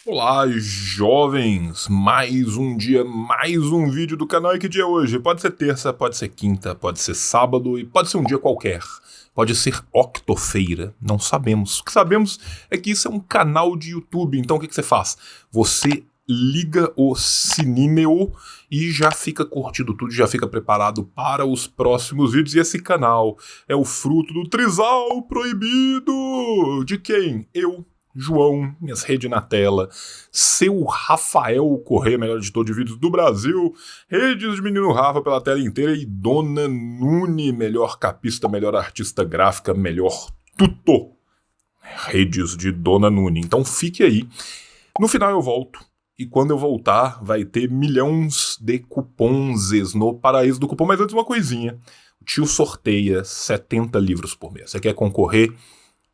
Olá, jovens! Mais um dia, mais um vídeo do canal. E que dia é hoje? Pode ser terça, pode ser quinta, pode ser sábado e pode ser um dia qualquer. Pode ser octofeira, não sabemos. O que sabemos é que isso é um canal de YouTube. Então o que você faz? Você liga o sininho e já fica curtindo tudo, já fica preparado para os próximos vídeos. E esse canal é o fruto do trisal proibido! De quem? Eu, João, minhas redes na tela, seu Rafael Corrêa, melhor editor de vídeos do Brasil, redes de Menino Rafa pela tela inteira e Dona Nune, melhor capista, melhor artista gráfica, melhor tudo. Redes de Dona Nune. Então fique aí. No final eu volto. E quando eu voltar, vai ter milhões de cupons no paraíso do cupom. Mas antes uma coisinha. O tio sorteia 70 livros por mês. Você quer concorrer?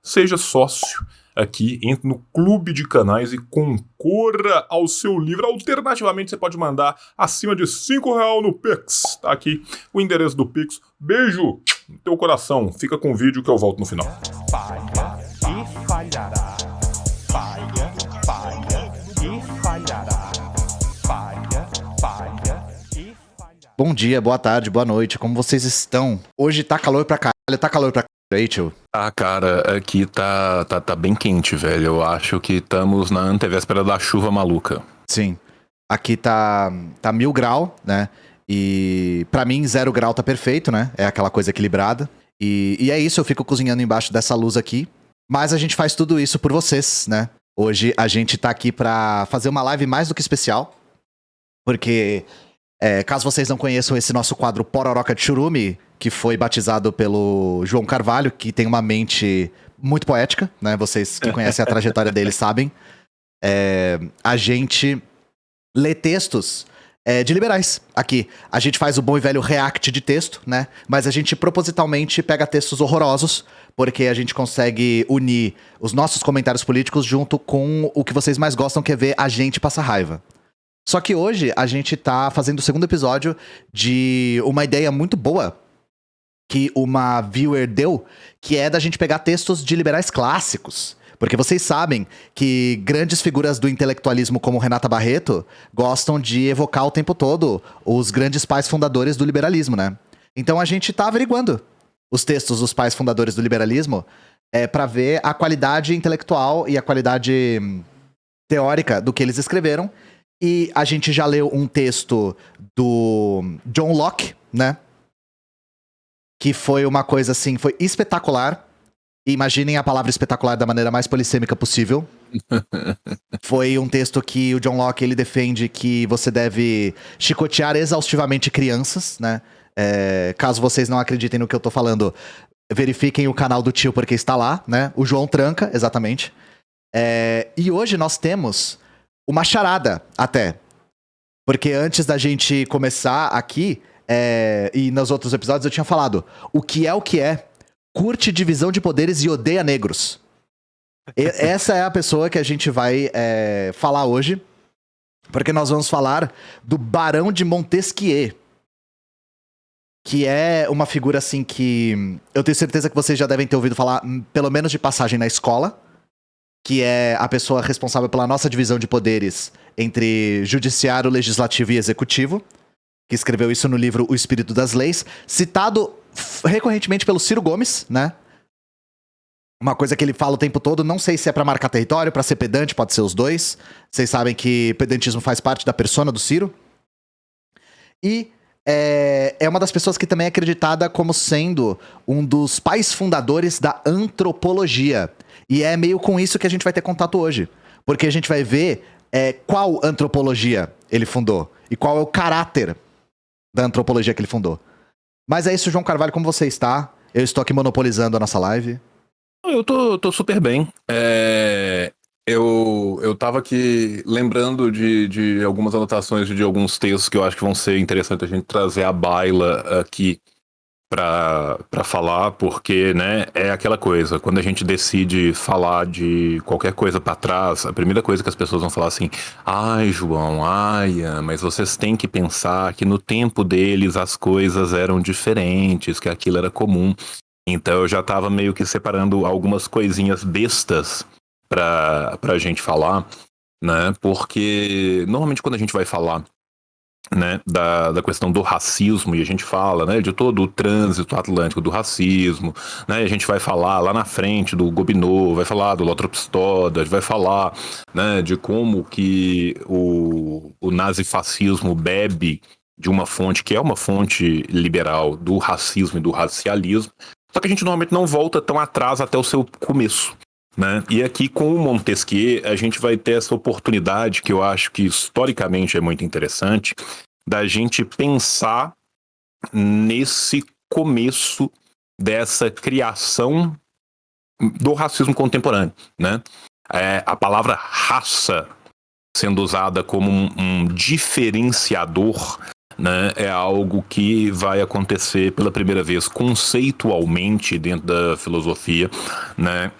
Seja sócio aqui, entre no clube de canais e concorra ao seu livro. Alternativamente, você pode mandar acima de R$ 5 no Pix. Tá aqui o endereço do Pix. Beijo no teu coração. Fica com o vídeo que eu volto no final. Falha e falhará. Falha, falha e falhará. Falha, falha e falhará. Bom dia, boa tarde, boa noite, como vocês estão? Hoje tá calor pra caralho, tá calor pra caralho aí, tio? Ah, cara, aqui tá bem quente, velho. Eu acho que estamos na antevéspera da chuva maluca. Sim, aqui tá 1000 graus, né? E pra mim 0 grau tá perfeito, né? É aquela coisa equilibrada. E é isso, eu fico cozinhando embaixo dessa luz aqui. Mas a gente faz tudo isso por vocês, né? Hoje a gente tá aqui pra fazer uma live mais do que especial. Porque, caso vocês não conheçam esse nosso quadro Pororoca de Churume, que foi batizado pelo João Carvalho, que tem uma mente muito poética, né? Vocês que conhecem a trajetória dele sabem. A gente lê textos de liberais aqui. A gente faz o bom e velho react de texto, né? Mas a gente propositalmente pega textos horrorosos, porque a gente consegue unir os nossos comentários políticos junto com o que vocês mais gostam, que é ver a gente passar raiva. Só que hoje a gente tá fazendo o segundo episódio de uma ideia muito boa que uma viewer deu, que é da gente pegar textos de liberais clássicos. Porque vocês sabem que grandes figuras do intelectualismo como Renata Barreto gostam de evocar o tempo todo os grandes pais fundadores do liberalismo, né? Então a gente tá averiguando os textos dos pais fundadores do liberalismo pra ver a qualidade intelectual e a qualidade teórica do que eles escreveram. E a gente já leu um texto do John Locke, né? Que foi uma coisa assim, foi espetacular. Imaginem a palavra espetacular da maneira mais polissêmica possível. Foi um texto que o John Locke, ele defende que você deve chicotear exaustivamente crianças, né? Caso vocês não acreditem no que eu tô falando, verifiquem o canal do tio porque está lá, né? O João Tranca, exatamente. E hoje nós temos uma charada, até. Porque antes da gente começar aqui, e nos outros episódios eu tinha falado, o que é, curte divisão de poderes e odeia negros. Essa é a pessoa que a gente vai falar hoje, porque nós vamos falar do Barão de Montesquieu, que é uma figura assim que eu tenho certeza que vocês já devem ter ouvido falar, pelo menos de passagem na escola, que é a pessoa responsável pela nossa divisão de poderes entre judiciário, legislativo e executivo, que escreveu isso no livro O Espírito das Leis, citado recorrentemente pelo Ciro Gomes, né? Uma coisa que ele fala o tempo todo, não sei se é pra marcar território, pra ser pedante, pode ser os dois. Vocês sabem que pedantismo faz parte da persona do Ciro. E é uma das pessoas que também é acreditada como sendo um dos pais fundadores da antropologia. E é meio com isso que a gente vai ter contato hoje. Porque a gente vai ver qual antropologia ele fundou. E qual é o caráter da antropologia que ele fundou. Mas é isso, João Carvalho, como você está? Eu estou aqui monopolizando a nossa live. Eu tô super bem. Eu tava aqui lembrando de algumas anotações de alguns textos que eu acho que vão ser interessantes a gente trazer à baila aqui pra falar, porque, né, é aquela coisa, quando a gente decide falar de qualquer coisa pra trás, a primeira coisa que as pessoas vão falar assim, ai, João, mas vocês têm que pensar que no tempo deles as coisas eram diferentes, que aquilo era comum. Então eu já tava meio que separando algumas coisinhas bestas pra gente falar. né? Porque normalmente quando a gente vai falar, né, da questão do racismo, e a gente fala, né, de todo o trânsito atlântico do racismo, né, a gente vai falar lá na frente do Gobineau, vai falar do Lothrop Stoddard, vai falar, né, de como que o nazifascismo bebe de uma fonte que é uma fonte liberal do racismo e do racialismo, só que a gente normalmente não volta tão atrás até o seu começo. Né? E aqui com o Montesquieu a gente vai ter essa oportunidade que eu acho que historicamente é muito interessante da gente pensar nesse começo dessa criação do racismo contemporâneo, né? A palavra raça sendo usada como um diferenciador, né, é algo que vai acontecer pela primeira vez conceitualmente dentro da filosofia, né,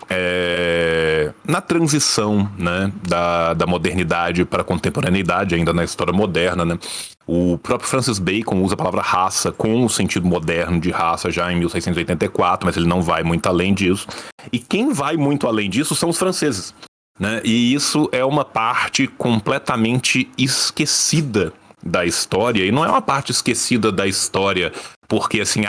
na transição, né, da modernidade para a contemporaneidade, ainda na história moderna, né. O próprio Francis Bacon usa a palavra raça com o sentido moderno de raça já em 1684, mas ele não vai muito além disso. E quem vai muito além disso são os franceses, né, e isso é uma parte completamente esquecida da história, e não é uma parte esquecida da história porque, assim,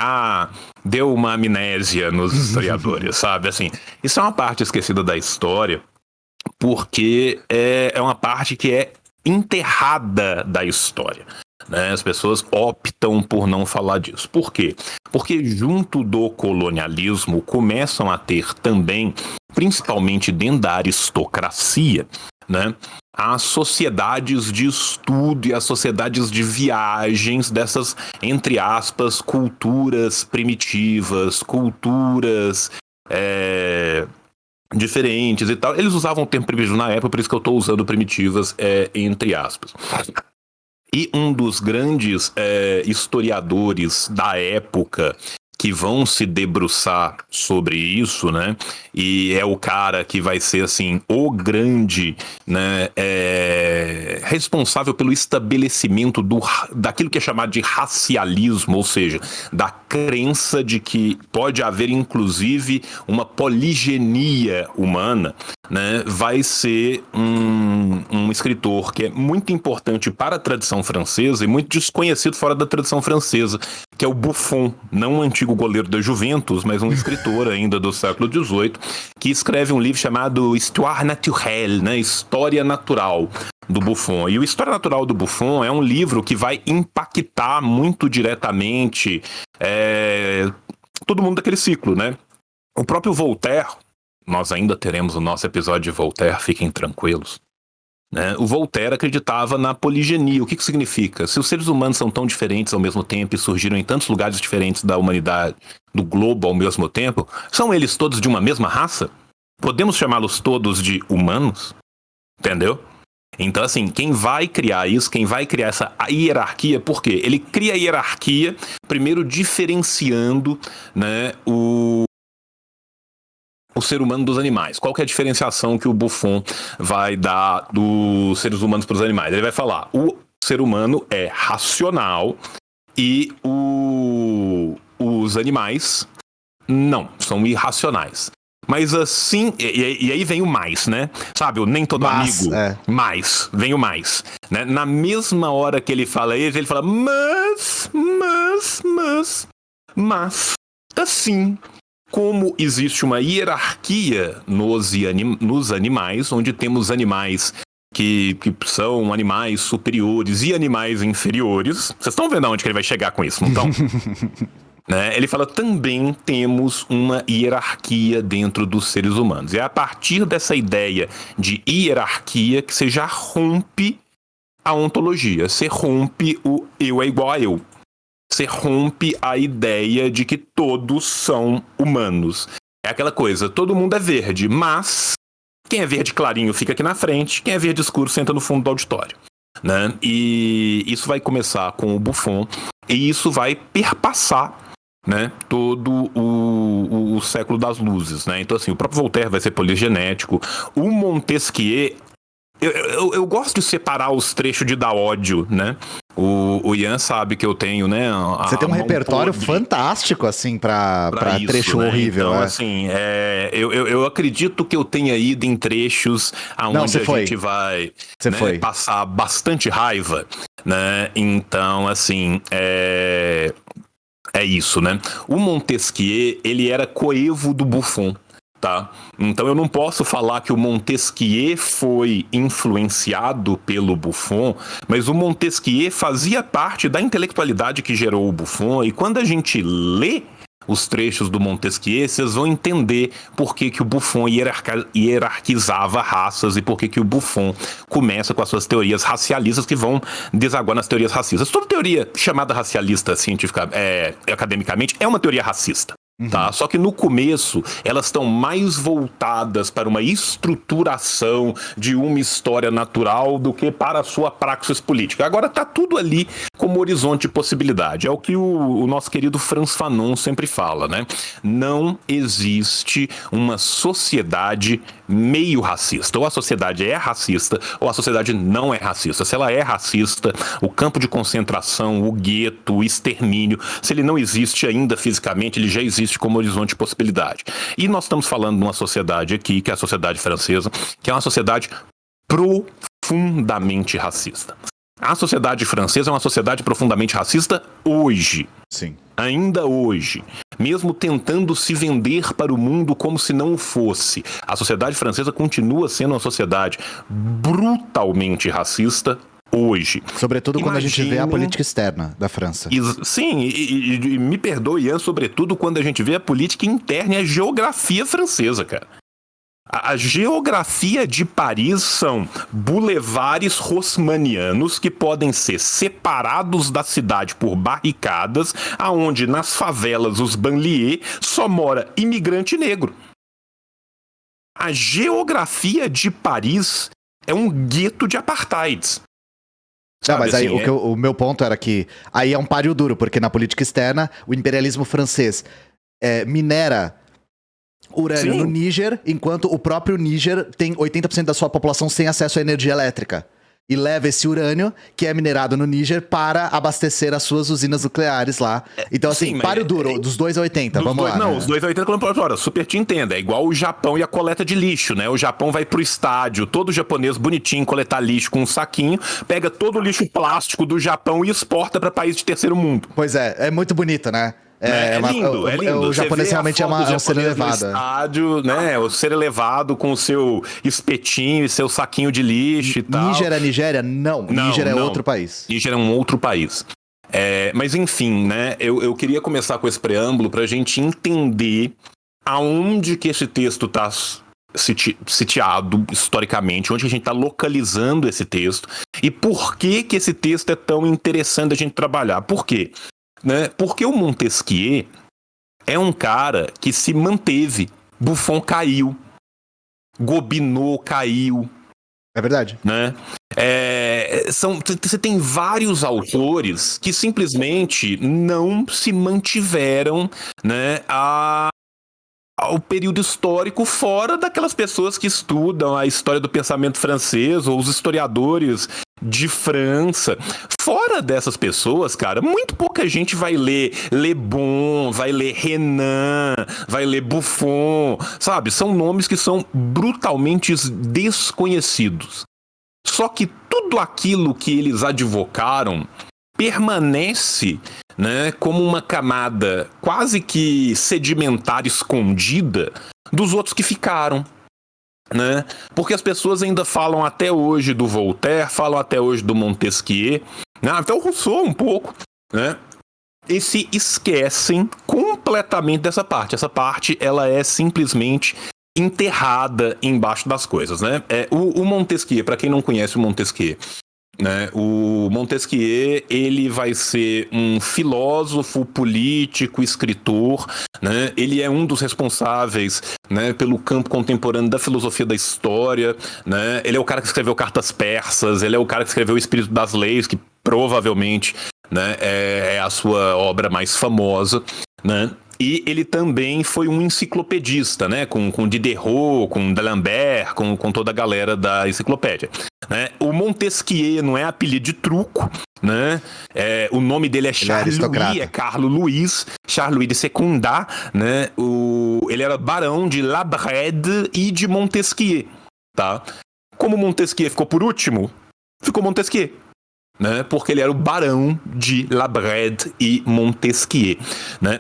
deu uma amnésia nos historiadores, sabe? Assim, isso é uma parte esquecida da história porque é uma parte que é enterrada da história, né? As pessoas optam por não falar disso. Por quê? Porque junto do colonialismo começam a ter também, principalmente dentro da aristocracia, né, as sociedades de estudo e as sociedades de viagens dessas, entre aspas, culturas primitivas, culturas diferentes e tal. Eles usavam o termo primitivo na época, por isso que eu estou usando primitivas entre aspas. E um dos grandes historiadores da época que vão se debruçar sobre isso, né? E é o cara que vai ser, assim, o grande, né, responsável pelo estabelecimento daquilo que é chamado de racialismo, ou seja, da crença de que pode haver, inclusive, uma poligenia humana, né? Vai ser um escritor que é muito importante para a tradição francesa e muito desconhecido fora da tradição francesa, que é o Buffon, não um antigo goleiro da Juventus, mas um escritor ainda do século XVIII, que escreve um livro chamado Histoire naturelle, né? História natural do Buffon. E o História Natural do Buffon é um livro que vai impactar muito diretamente todo mundo daquele ciclo, né? O próprio Voltaire, nós ainda teremos o nosso episódio de Voltaire, fiquem tranquilos, né? O Voltaire acreditava na poligenia. O que significa? Se os seres humanos são tão diferentes ao mesmo tempo e surgiram em tantos lugares diferentes da humanidade, do globo ao mesmo tempo, são eles todos de uma mesma raça? Podemos chamá-los todos de humanos? Entendeu? Então, assim, quem vai criar isso, quem vai criar essa hierarquia, por quê? Ele cria a hierarquia, primeiro diferenciando, né, o ser humano dos animais. Qual que é a diferenciação que o Buffon vai dar dos seres humanos para os animais? Ele vai falar, o ser humano é racional e os animais não, são irracionais. Mas assim, e aí vem o mais, né? Sabe, o nem todo amigo, mais, vem o mais. Né? Na mesma hora que ele fala isso, ele fala, mas, assim, como existe uma hierarquia nos animais, onde temos animais que são animais superiores e animais inferiores. Vocês estão vendo aonde que ele vai chegar com isso, não estão? Né? Ele fala, também temos uma hierarquia dentro dos seres humanos. É a partir dessa ideia de hierarquia que você já rompe a ontologia. Você rompe o eu é igual a eu. Você rompe a ideia de que todos são humanos. É aquela coisa, todo mundo é verde, mas quem é verde clarinho fica aqui na frente, quem é verde escuro senta no fundo do auditório. Né? E isso vai começar com o Buffon, e isso vai perpassar, né, todo o século das luzes. Né? Então, assim, o próprio Voltaire vai ser poligenético. O Montesquieu, eu gosto de separar os trechos de dar ódio, né? O Ian sabe que eu tenho, né? Você tem um repertório fantástico, assim, pra isso, trecho né? horrível. Então, assim, eu acredito que eu tenha ido em trechos aonde gente vai passar bastante raiva, né? Então, assim, é isso, né? O Montesquieu, ele era coevo do Buffon. Tá? Então eu não posso falar que o Montesquieu foi influenciado pelo Buffon, mas o Montesquieu fazia parte da intelectualidade que gerou o Buffon, e quando a gente lê os trechos do Montesquieu, vocês vão entender por que o Buffon hierarquizava raças e por que o Buffon começa com as suas teorias racialistas que vão desaguar nas teorias racistas. Toda teoria chamada racialista academicamente é uma teoria racista. Tá? Só que no começo elas estão mais voltadas para uma estruturação de uma história natural do que para a sua praxis política. Agora tá tudo ali como horizonte de possibilidade. É o que o nosso querido Frantz Fanon sempre fala, né? Não existe uma sociedade meio racista. Ou a sociedade é racista ou a sociedade não é racista. Se ela é racista, o campo de concentração, o gueto, o extermínio, se ele não existe ainda fisicamente, ele já existe como horizonte de possibilidade. E nós estamos falando de uma sociedade aqui, que é a sociedade francesa, que é uma sociedade profundamente racista. A sociedade francesa é uma sociedade profundamente racista hoje. Sim. Ainda hoje. Mesmo tentando se vender para o mundo como se não o fosse. A sociedade francesa continua sendo uma sociedade brutalmente racista hoje. Sobretudo quando a gente vê a política externa da França. Sim, e me perdoe, Ian, sobretudo quando a gente vê a política interna e a geografia francesa, cara. A geografia de Paris são bulevares haussmannianos que podem ser separados da cidade por barricadas, aonde nas favelas, os banlieues, só mora imigrante negro. A geografia de Paris é um gueto de apartheids. Não, mas aí o meu ponto era que aí é um páreo duro, porque na política externa o imperialismo francês minera urânio no Níger, enquanto o próprio Níger tem 80% da sua população sem acesso à energia elétrica. E leva esse urânio, que é minerado no Níger, para abastecer as suas usinas nucleares lá. Então, assim, páreo duro, dos 2 a 80, vamos lá. Não, né? os 2 a 80 km/h, super te entendo. É igual o Japão e a coleta de lixo, né? O Japão vai pro estádio, todo japonês bonitinho, coletar lixo com um saquinho, pega todo o lixo plástico do Japão e exporta para país de terceiro mundo. Pois é muito bonito, né? É lindo, é lindo. O japonês realmente é um ser elevado. Estádio, né? O ser elevado com o seu espetinho e seu saquinho de lixo e tal. Níger é Nigéria? Não. Níger é outro país. Níger é um outro país. Mas enfim, né? Eu queria começar com esse preâmbulo pra gente entender aonde que esse texto tá sitiado historicamente, onde a gente está localizando esse texto e por que esse texto é tão interessante a gente trabalhar. Por quê? Né? Porque o Montesquieu é um cara que se manteve. Buffon caiu, Gobineau caiu. É verdade. Né? Você tem vários autores que simplesmente não se mantiveram, né, ao período histórico fora daquelas pessoas que estudam a história do pensamento francês ou os historiadores de França. Fora dessas pessoas, cara, muito pouca gente vai ler Le Bon, vai ler Renan, vai ler Buffon, sabe? São nomes que são brutalmente desconhecidos. Só que tudo aquilo que eles advocaram permanece, né, como uma camada quase que sedimentar escondida dos outros que ficaram. Né? Porque as pessoas ainda falam até hoje do Voltaire, falam até hoje do Montesquieu, né? Até o Rousseau um pouco, né? E se esquecem completamente dessa parte. Essa parte, ela é simplesmente enterrada embaixo das coisas, né? O Montesquieu, para quem não conhece o Montesquieu, né? O Montesquieu, ele vai ser um filósofo, político, escritor, né? Ele é um dos responsáveis, né, pelo campo contemporâneo da filosofia da história, né? Ele é o cara que escreveu Cartas Persas, ele é o cara que escreveu O Espírito das Leis, que provavelmente, né, é a sua obra mais famosa, né? E ele também foi um enciclopedista, né? Com Diderot, com D'Alembert, com toda a galera da enciclopédia. Né? O Montesquieu não é apelido de truco, né? O nome dele é Charles Louis, Carlo Luiz, Charles Louis de Secunda, né? Ele era barão de La Brède e de Montesquieu, tá? Como Montesquieu ficou por último, ficou Montesquieu, né? Porque ele era o barão de La Brède e Montesquieu, né?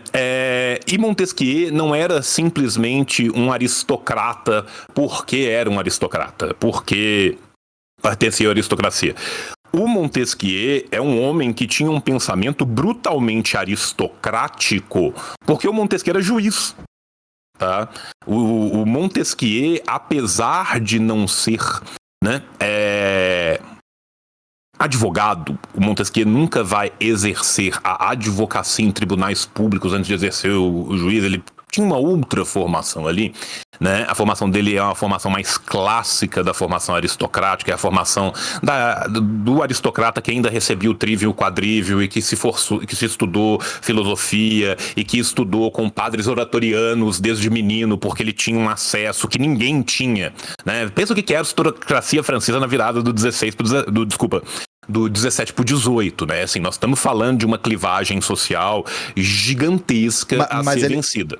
E Montesquieu não era simplesmente um aristocrata porque era um aristocrata, porque pertencia à aristocracia. O Montesquieu é um homem que tinha um pensamento brutalmente aristocrático, porque o Montesquieu era juiz, tá? O Montesquieu, apesar de não ser, né, advogado, o Montesquieu nunca vai exercer a advocacia em tribunais públicos antes de exercer o juiz. Ele tinha uma outra formação ali, né? A formação dele é uma formação mais clássica da formação aristocrática, é a formação do aristocrata que ainda recebia o trívio e o quadrívio e que se estudou filosofia e que estudou com padres oratorianos desde menino, porque ele tinha um acesso que ninguém tinha, né? Pensa o que era a aristocracia francesa na virada do 17 para o 18, né? Assim, nós estamos falando de uma clivagem social gigantesca a ser vencida.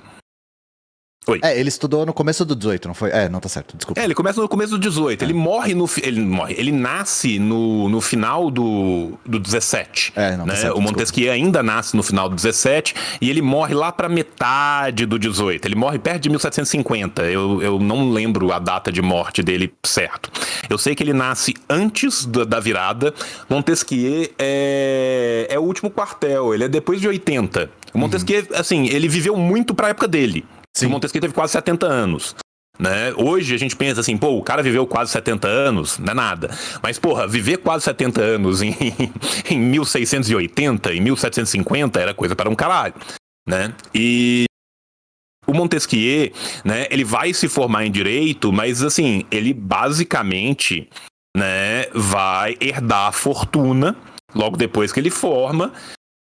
Oi. Ele estudou no começo do 18, não foi? Não, tá certo, desculpa. Ele começa no começo do 18, ele nasce no final do 17. Não, né? Tá certo, o Montesquieu ainda nasce no final do 17 e ele morre lá pra metade do 18. Ele morre perto de 1750, eu não lembro a data de morte dele certo. Eu sei que ele nasce antes da virada. Montesquieu é o último quartel, ele é depois de 80. O Montesquieu, assim, ele viveu muito pra época dele. Sim. O Montesquieu teve quase 70 anos, né? Hoje a gente pensa assim, o cara viveu quase 70 anos, não é nada. Mas, viver quase 70 anos em 1680, em 1750, era coisa para um caralho, né? E o Montesquieu, né, ele vai se formar em direito, mas, assim, ele basicamente, né, vai herdar a fortuna logo depois que ele forma,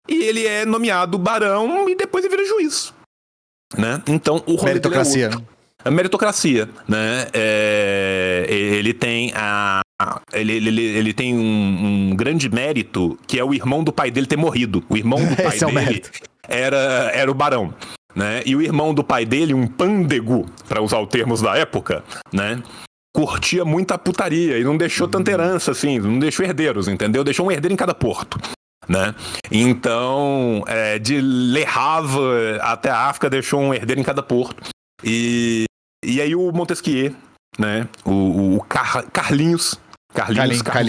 e ele é nomeado barão e depois ele vira juiz. Né? Então, o meritocracia. A meritocracia, né? Ele tem ele tem um grande mérito, que é o irmão do pai dele ter morrido. O irmão do pai dele era o barão, né? E o irmão do pai dele, um pândego, para usar os termos da época, né? Curtia muita putaria e não deixou tanta herança, assim, não deixou herdeiros, entendeu? Deixou um herdeiro em cada porto, né? Então, de Le Havre até a África deixou um herdeiro em cada porto. E aí o Montesquieu, né? O Carlinhos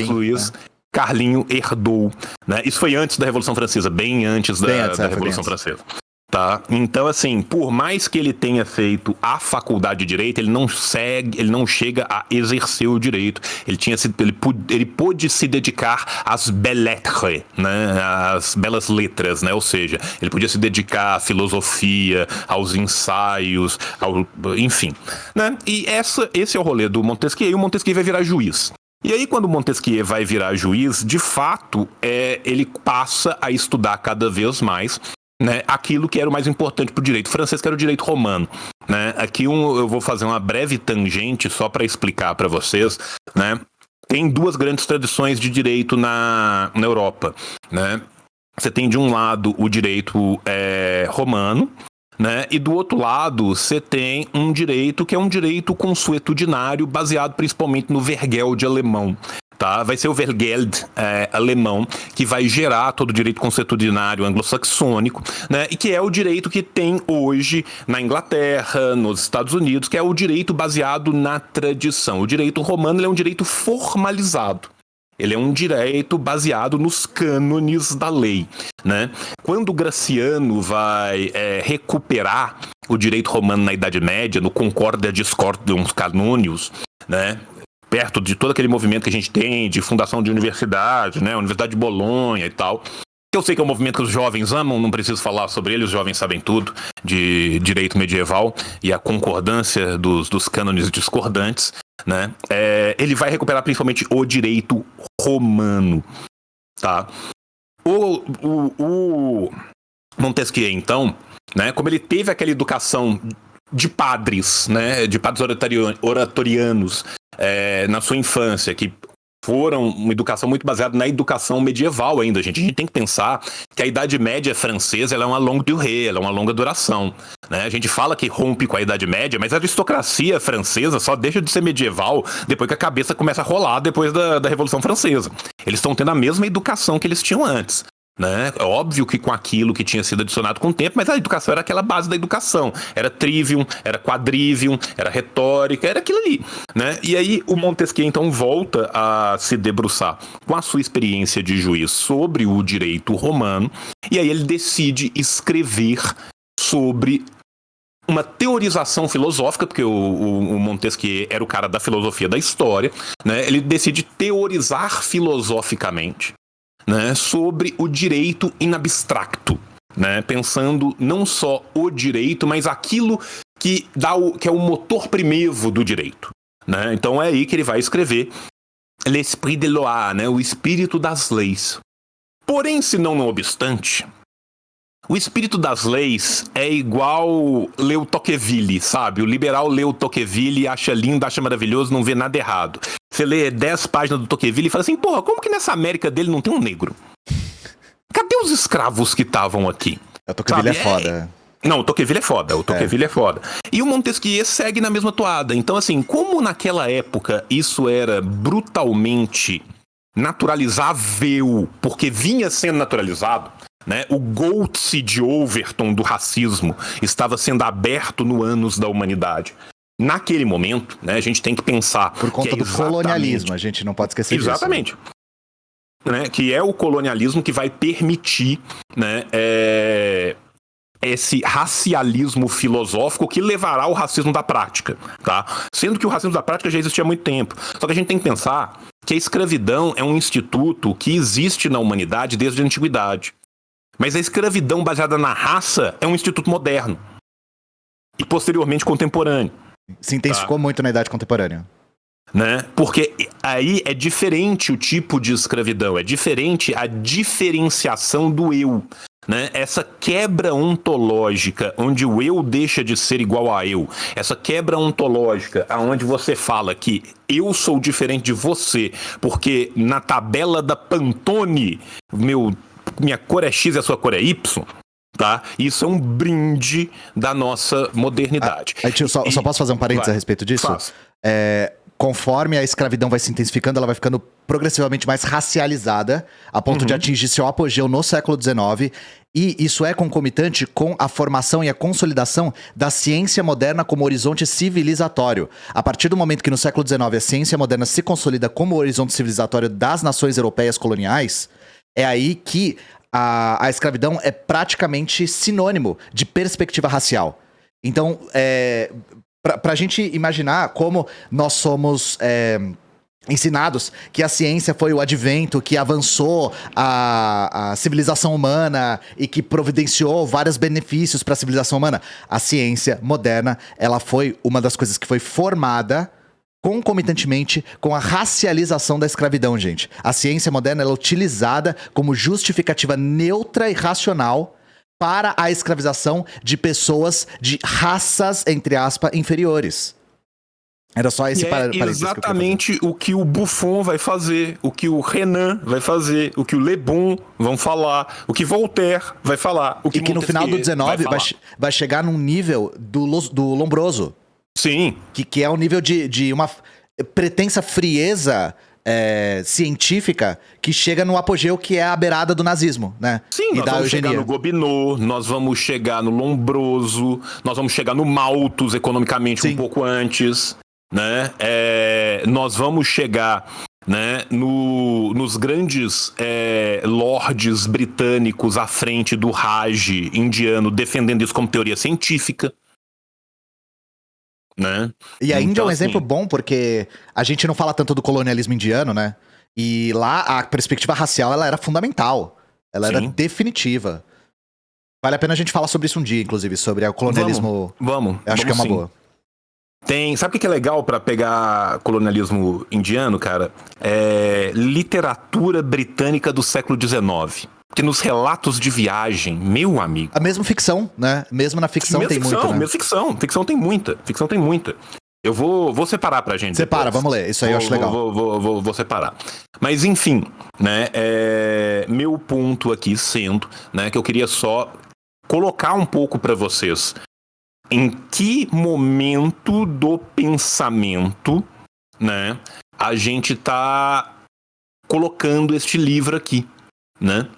Luiz, Carlinho herdou, né? Isso foi antes da Revolução Francesa, bem antes da Revolução Francesa. Tá? Então, assim, por mais que ele tenha feito a faculdade de Direito, ele não chega a exercer o direito. Ele pôde se dedicar às belles lettres, né? Às belas letras, né? Ou seja, ele podia se dedicar à filosofia, aos ensaios, enfim, né? E esse é o rolê do Montesquieu, e o Montesquieu vai virar juiz. E aí, quando o Montesquieu vai virar juiz, de fato, ele passa a estudar cada vez mais, né, aquilo que era o mais importante para o direito francês, que era o direito romano, né? Aqui eu vou fazer uma breve tangente só para explicar para vocês, né? Tem duas grandes tradições de direito na Europa, né? Você tem de um lado o direito romano, né? E do outro lado você tem um direito que é um direito consuetudinário baseado principalmente no Vergelde alemão. Tá? Vai ser o Vergelde alemão que vai gerar todo o direito consuetudinário anglo-saxônico, né? E que é o direito que tem hoje na Inglaterra, nos Estados Unidos, que é o direito baseado na tradição. O direito romano é um direito formalizado. Ele é um direito baseado nos cânones da lei, né? Quando Graciano vai recuperar o direito romano na Idade Média, no Concordia Discordium Canonius, né? Perto de todo aquele movimento que a gente tem de fundação de universidade, né? Universidade de Bolonha e tal. Eu sei que é um movimento que os jovens amam, não preciso falar sobre ele, os jovens sabem tudo de direito medieval e a concordância dos cânones discordantes, né? Ele vai recuperar principalmente o direito romano, tá? O Montesquieu, então, né? Como ele teve aquela educação de padres, né? De padres oratorianos, na sua infância, que foram uma educação muito baseada na educação medieval ainda, gente. A gente tem que pensar que a Idade Média francesa ela é uma longue durée, ela é uma longa duração, né? A gente fala que rompe com a Idade Média, mas a aristocracia francesa só deixa de ser medieval depois que a cabeça começa a rolar depois da Revolução Francesa. Eles estão tendo a mesma educação que eles tinham antes. Né? É óbvio que com aquilo que tinha sido adicionado com o tempo, mas a educação era aquela base da educação. Era trivium, era quadrivium, era retórica, era aquilo ali, né? E aí o Montesquieu então volta a se debruçar com a sua experiência de juiz sobre o direito romano, e aí ele decide escrever sobre uma teorização filosófica, porque o Montesquieu era o cara da filosofia da história, né? Ele decide teorizar filosoficamente, né, sobre o direito in abstracto, né, pensando não só o direito, mas aquilo que é o motor primevo do direito, né? Então é aí que ele vai escrever l'esprit de loi, né, o espírito das leis. Porém, se não obstante, o espírito das leis é igual lê o Tocqueville, sabe? O liberal lê o Tocqueville, acha lindo, acha maravilhoso, não vê nada errado. Você lê 10 páginas do Tocqueville e fala assim, porra, como que nessa América dele não tem um negro? Cadê os escravos que estavam aqui? O Tocqueville é foda. Não, o Tocqueville é foda, é foda. E o Montesquieu segue na mesma toada. Então, assim, como naquela época isso era brutalmente naturalizável, porque vinha sendo naturalizado, né? O Goltz de Overton do racismo estava sendo aberto no ânus da humanidade. Naquele momento, né, a gente tem que pensar... Por conta do colonialismo, a gente não pode esquecer disso. Exatamente. Né, que é o colonialismo que vai permitir, né, esse racialismo filosófico que levará ao racismo da prática, tá? Sendo que o racismo da prática já existia há muito tempo. Só que a gente tem que pensar que a escravidão é um instituto que existe na humanidade desde a antiguidade. Mas a escravidão baseada na raça é um instituto moderno e posteriormente contemporâneo. Se intensificou muito na idade contemporânea. Né? Porque aí é diferente o tipo de escravidão, é diferente a diferenciação do eu. Né? Essa quebra ontológica, onde o eu deixa de ser igual a eu. Essa quebra ontológica, onde você fala que eu sou diferente de você, porque na tabela da Pantone, minha cor é X e a sua cor é Y, tá? Isso é um brinde da nossa modernidade. Só posso fazer um parênteses a respeito disso? Conforme a escravidão vai se intensificando, ela vai ficando progressivamente mais racializada, a ponto de atingir seu apogeu no século XIX, e isso é concomitante com a formação e a consolidação da ciência moderna como horizonte civilizatório. A partir do momento que no século XIX a ciência moderna se consolida como horizonte civilizatório das nações europeias coloniais, é aí que a escravidão é praticamente sinônimo de perspectiva racial. Então, pra gente imaginar como nós somos ensinados que a ciência foi o advento que avançou a civilização humana e que providenciou vários benefícios para a civilização humana, a ciência moderna, ela foi uma das coisas que foi formada concomitantemente com a racialização da escravidão, gente. A ciência moderna ela é utilizada como justificativa neutra e racional para a escravização de pessoas de raças, entre aspas, inferiores. Era só esse parênteses. Exatamente o que o Buffon vai fazer, o que o Renan vai fazer, o que o Le Bon vão falar, o que Voltaire vai falar. O que no final do 19 vai chegar num nível do Lombroso. Sim. Que é um nível de uma pretensa frieza científica que chega no apogeu que é a beirada do nazismo, né? Sim, nós vamos chegar no Gobineau, nós vamos chegar no Lombroso, nós vamos chegar no Malthus economicamente um pouco antes, né? Nós vamos chegar, né, nos grandes lords britânicos à frente do Raj indiano defendendo isso como teoria científica. Né? E a Índia é um exemplo bom porque a gente não fala tanto do colonialismo indiano, né? E lá a perspectiva racial ela era fundamental, ela era definitiva. Vale a pena a gente falar sobre isso um dia, inclusive, sobre o colonialismo. Vamos. Eu acho que é uma boa. Sabe o que é legal pra pegar colonialismo indiano, cara? Literatura britânica do século XIX. Porque nos relatos de viagem, meu amigo... A mesma ficção, né? Mesmo na ficção tem muita, né? Ficção tem muita. Eu vou separar pra gente. Separa, depois. vamos ler. Isso aí eu acho legal. Vou separar. Mas enfim, né? Meu ponto aqui sendo, né, que eu queria só colocar um pouco pra vocês em que momento do pensamento, né, a gente tá colocando este livro aqui, né?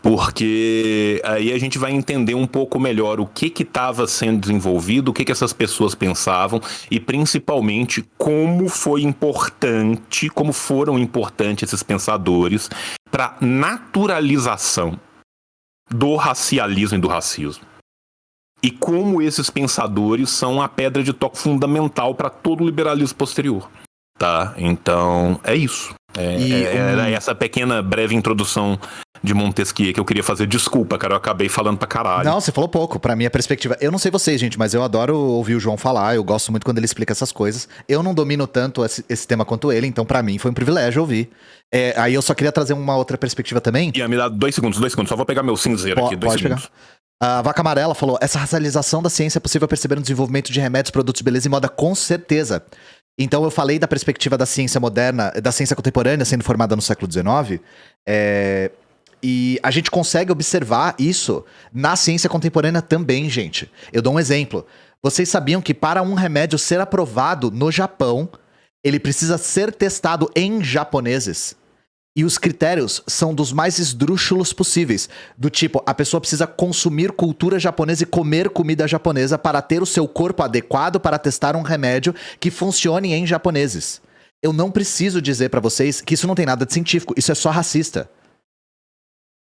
Porque aí a gente vai entender um pouco melhor o que estava sendo desenvolvido, o que essas pessoas pensavam e principalmente como foram importantes esses pensadores para naturalização do racialismo e do racismo. E como esses pensadores são a pedra de toque fundamental para todo o liberalismo posterior. Tá? Então, é isso. Era essa pequena, breve introdução de Montesquieu que eu queria fazer. Desculpa, cara, eu acabei falando pra caralho. Não, você falou pouco. Pra minha perspectiva, eu não sei vocês, gente, mas eu adoro ouvir o João falar. Eu gosto muito quando ele explica essas coisas. Eu não domino tanto esse tema quanto ele, então pra mim foi um privilégio ouvir. Aí eu só queria trazer uma outra perspectiva também. E me dá 2 segundos. Só vou pegar meu cinzeiro aqui, 2 segundos. A Vaca Amarela falou, essa racialização da ciência é possível perceber no desenvolvimento de remédios, produtos de beleza e moda, com certeza. Então eu falei da perspectiva da ciência moderna, da ciência contemporânea sendo formada no século XIX, e a gente consegue observar isso na ciência contemporânea também, gente. Eu dou um exemplo. Vocês sabiam que para um remédio ser aprovado no Japão, ele precisa ser testado em japoneses? E os critérios são dos mais esdrúxulos possíveis. Do tipo, a pessoa precisa consumir cultura japonesa e comer comida japonesa para ter o seu corpo adequado para testar um remédio que funcione em japoneses. Eu não preciso dizer pra vocês que isso não tem nada de científico, isso é só racista.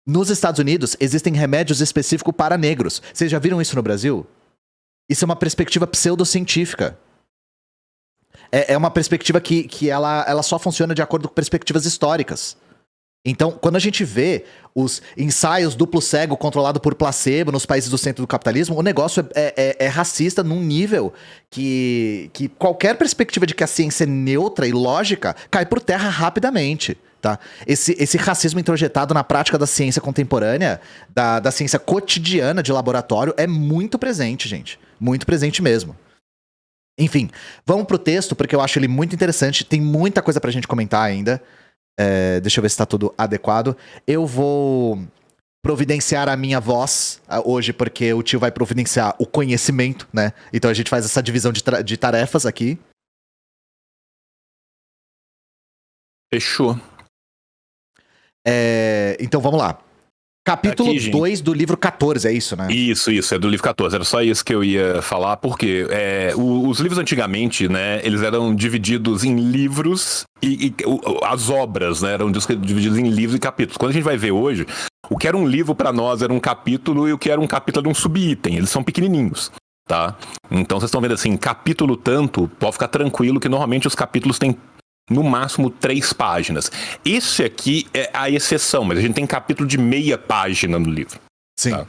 Nos Estados Unidos, existem remédios específicos para negros. Vocês já viram isso no Brasil? Isso é uma perspectiva pseudocientífica. É uma perspectiva que ela só funciona de acordo com perspectivas históricas. Então, quando a gente vê os ensaios duplo cego controlado por placebo nos países do centro do capitalismo, o negócio é racista num nível que qualquer perspectiva de que a ciência é neutra e lógica cai por terra rapidamente. Tá? Esse racismo introjetado na prática da ciência contemporânea, da ciência cotidiana de laboratório, é muito presente, gente. Muito presente mesmo. Enfim, vamos pro texto, porque eu acho ele muito interessante. Tem muita coisa pra gente comentar ainda. Deixa eu ver se tá tudo adequado. Eu vou providenciar a minha voz hoje, porque o tio vai providenciar o conhecimento, né? Então a gente faz essa divisão de tarefas aqui. Fechou. Então vamos lá. Capítulo 2 do livro 14, é isso, né? Isso, é do livro 14. Era só isso que eu ia falar, porque os livros antigamente, né, eles eram divididos em livros e as obras, né, eram divididas em livros e capítulos. Quando a gente vai ver hoje, o que era um livro pra nós era um capítulo e o que era um capítulo era um subitem. Eles são pequenininhos, tá? Então vocês estão vendo assim, capítulo tanto, pode ficar tranquilo que normalmente os capítulos têm no máximo 3 páginas. Esse aqui é a exceção, mas a gente tem capítulo de meia página no livro. Sim. Tá?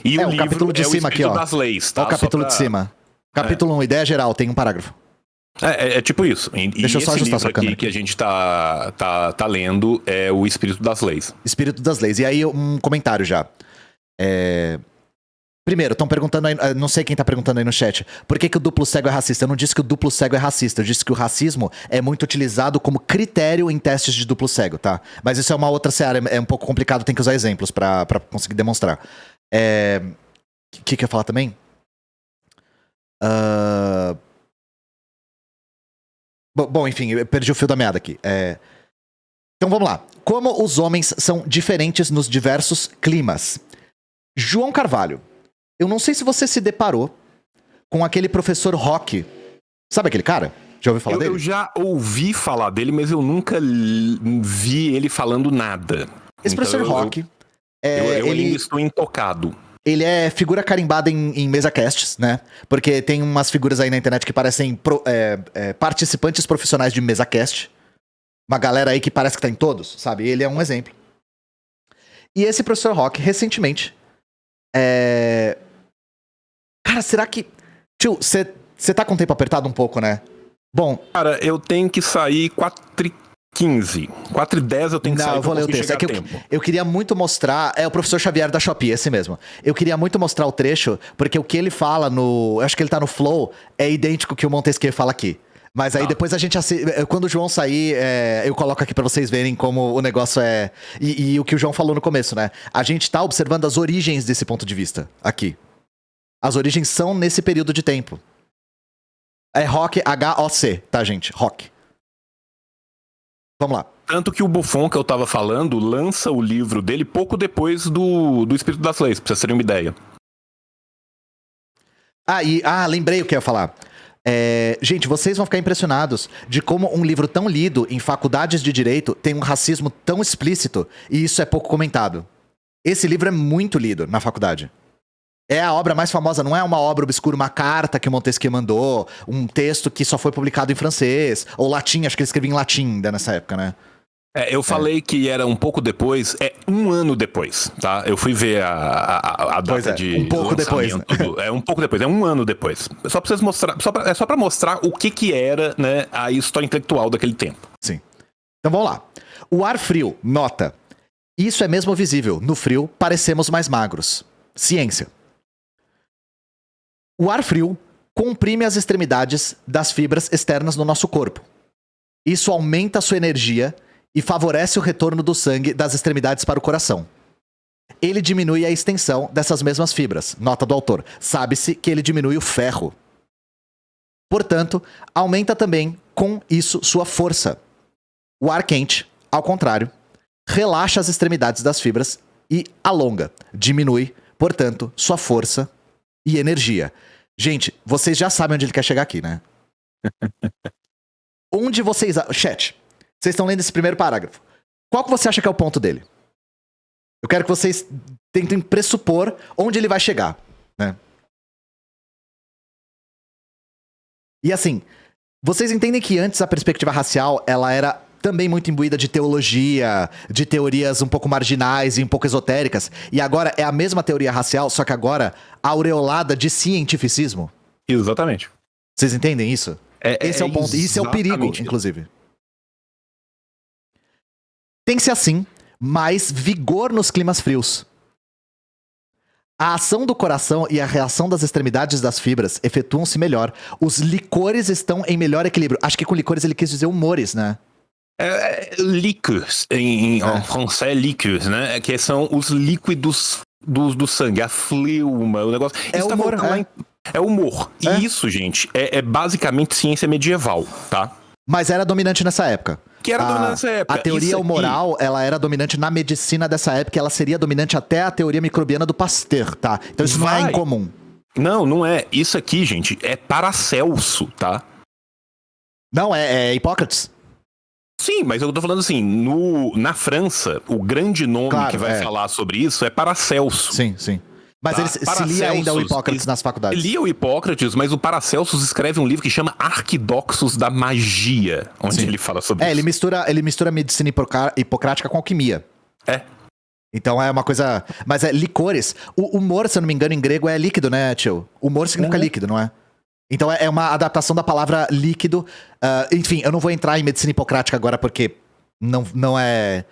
E o livro capítulo de cima aqui, ó. Das leis, tá? Olha o capítulo de cima. Capítulo 1, ideia geral, tem um parágrafo. É tipo isso. Deixa eu só ajustar essa câmera que a gente tá lendo é o Espírito das Leis. Espírito das Leis. E aí, um comentário já. Primeiro, estão perguntando aí, não sei quem tá perguntando aí no chat, por que o duplo cego é racista? Eu não disse que o duplo cego é racista, eu disse que o racismo é muito utilizado como critério em testes de duplo cego, tá? Mas isso é uma outra seara, é um pouco complicado, tem que usar exemplos pra conseguir demonstrar. Que eu ia falar também? Bom, enfim, eu perdi o fio da meada aqui. Então vamos lá. Como os homens são diferentes nos diversos climas? João Carvalho. Eu não sei se você se deparou com aquele professor Rock. Sabe aquele cara? Já ouviu falar dele? Eu já ouvi falar dele, mas eu nunca vi ele falando nada. Esse professor Rock... Eu ainda estou intocado. Ele é figura carimbada em mesa casts, né? Porque tem umas figuras aí na internet que parecem participantes profissionais de mesa cast. Uma galera aí que parece que tá em todos, sabe? Ele é um exemplo. E esse professor Rock, recentemente... Cara, será que... Tio, você tá com o tempo apertado um pouco, né? Bom... Cara, eu tenho que sair 4h15. 4h10 eu tenho que sair. Não, eu vou ler o texto. É que eu queria muito mostrar. É o professor Xavier da Shopee, esse mesmo. Eu queria muito mostrar o trecho, porque o que ele fala no. Eu acho que ele tá no Flow, é idêntico ao que o Montesquieu fala aqui. Mas aí depois a gente. Quando o João sair, eu coloco aqui pra vocês verem como o negócio é. E o que o João falou no começo, né? A gente tá observando as origens desse ponto de vista aqui. As origens são nesse período de tempo. É Rock, H-O-C, tá, gente? Rock. Vamos lá. Tanto que o Buffon, que eu tava falando, lança o livro dele pouco depois do Espírito das Leis, pra vocês terem uma ideia. Lembrei o que eu ia falar. Gente, vocês vão ficar impressionados de como um livro tão lido em faculdades de direito tem um racismo tão explícito e isso é pouco comentado. Esse livro é muito lido na faculdade. É a obra mais famosa, não é uma obra obscura, uma carta que o Montesquieu mandou, um texto que só foi publicado em francês, ou latim, acho que ele escrevia em latim ainda nessa época, né? Eu falei que era um pouco depois, 1 ano depois, tá? Eu fui ver a data de um pouco depois. É um pouco depois, é 1 ano depois. Só pra vocês mostrar, só pra mostrar o que era, né, a história intelectual daquele tempo. Sim. Então vamos lá. O ar frio, nota. Isso é mesmo visível. No frio, parecemos mais magros. Ciência. O ar frio comprime as extremidades das fibras externas no nosso corpo. Isso aumenta a sua energia e favorece o retorno do sangue das extremidades para o coração. Ele diminui a extensão dessas mesmas fibras. Nota do autor. Sabe-se que ele diminui o ferro. Portanto, aumenta também, com isso, sua força. O ar quente, ao contrário, relaxa as extremidades das fibras e alonga. Diminui, portanto, sua força e energia. Gente, vocês já sabem onde ele quer chegar aqui, né? Onde vocês... Chat, vocês estão lendo esse primeiro parágrafo. Qual que você acha que é o ponto dele? Eu quero que vocês tentem pressupor onde ele vai chegar, né? E assim, vocês entendem que antes a perspectiva racial, ela era também muito imbuída de teologia, de teorias um pouco marginais e um pouco esotéricas, e agora é a mesma teoria racial, só que agora aureolada de cientificismo? Exatamente. Vocês entendem isso? Esse é o ponto. E isso é o perigo, isso. inclusive. Tem-se assim mais vigor nos climas frios. A ação do coração e a reação das extremidades das fibras efetuam-se melhor. Os licores estão em melhor equilíbrio. Acho que com licores ele quis dizer humores, né? Liqueurs, em francês, liqueurs, né? Que são os líquidos do sangue, a fleuma, o negócio. Humor, é humor. E isso, gente, é basicamente ciência medieval, tá? Mas era dominante nessa época. Que era dominante nessa época. A teoria humoral, ela era dominante na medicina dessa época, e ela seria dominante até a teoria microbiana do Pasteur, tá? Então isso não é incomum. Não é. Isso aqui, gente, é Paracelso, tá? Não, é Hipócrates. Sim, mas eu tô falando assim, na França, o grande nome que vai falar sobre isso é Paracelso. Sim. Mas ele se lia ainda o Hipócrates nas faculdades. Lia o Hipócrates, mas o Paracelsus escreve um livro que chama Arquidoxos da Magia, onde ele fala sobre isso. Ele mistura a medicina hipocrática com alquimia. Então é uma coisa... Mas licores. O humor, se eu não me engano, em grego é líquido, né, tio? Humor significa líquido, não é? Então é uma adaptação da palavra líquido. Enfim, eu não vou entrar em medicina hipocrática agora porque não é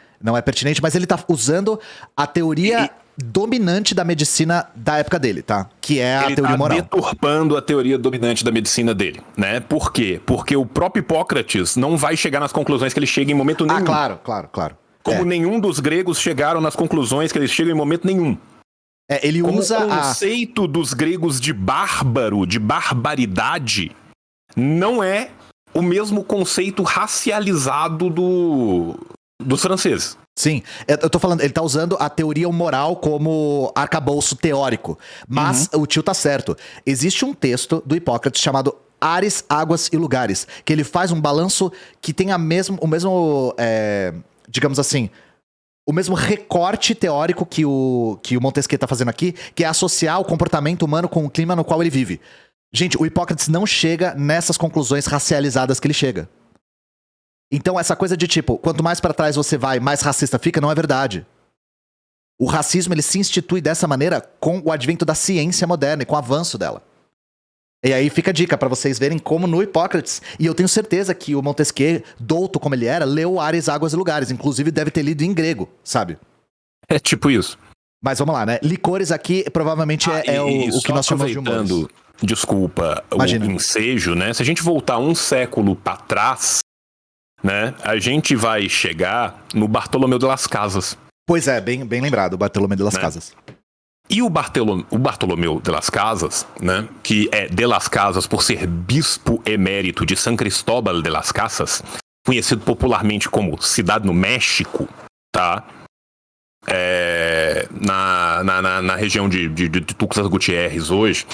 pertinente, mas ele tá usando a teoria dominante da medicina da época dele, tá? Que é a teoria moral. Ele tá deturpando a teoria dominante da medicina dele, né? Por quê? Porque o próprio Hipócrates não vai chegar nas conclusões que ele chega em momento nenhum. Claro. Como nenhum dos gregos chegaram nas conclusões que eles chegam em momento nenhum. Ele usa o conceito dos gregos de bárbaro, de barbaridade, não é o mesmo conceito racializado dos franceses. Sim, eu tô falando, ele tá usando a teoria moral como arcabouço teórico, mas o tio tá certo. Existe um texto do Hipócrates chamado Ares, Águas e Lugares, que ele faz um balanço que tem o mesmo, digamos assim, o mesmo recorte teórico que o Montesquieu tá fazendo aqui, que é associar o comportamento humano com o clima no qual ele vive. Gente, o Hipócrates não chega nessas conclusões racializadas que ele chega. Então essa coisa de tipo, quanto mais pra trás você vai, mais racista fica, não é verdade. O racismo, ele se institui dessa maneira com o advento da ciência moderna e com o avanço dela. E aí fica a dica pra vocês verem como no Hipócrates, e eu tenho certeza que o Montesquieu, douto como ele era, leu Ares, Águas e Lugares. Inclusive deve ter lido em grego, sabe? É tipo isso. Mas vamos lá, né? Licores aqui provavelmente é o que nós chamamos de humores. Desculpa, Imagina. o ensejo, né? Se a gente voltar um século pra trás, né? A gente vai chegar no Bartolomeu de las Casas. Pois é, bem lembrado, o Bartolomé de las Né? Casas. E o Bartolomeu de las Casas, né, que é de las Casas por ser bispo emérito de San Cristóbal de las Casas, conhecido popularmente como Cidade no México, tá? Na região de Tuxtlas Gutiérrez hoje,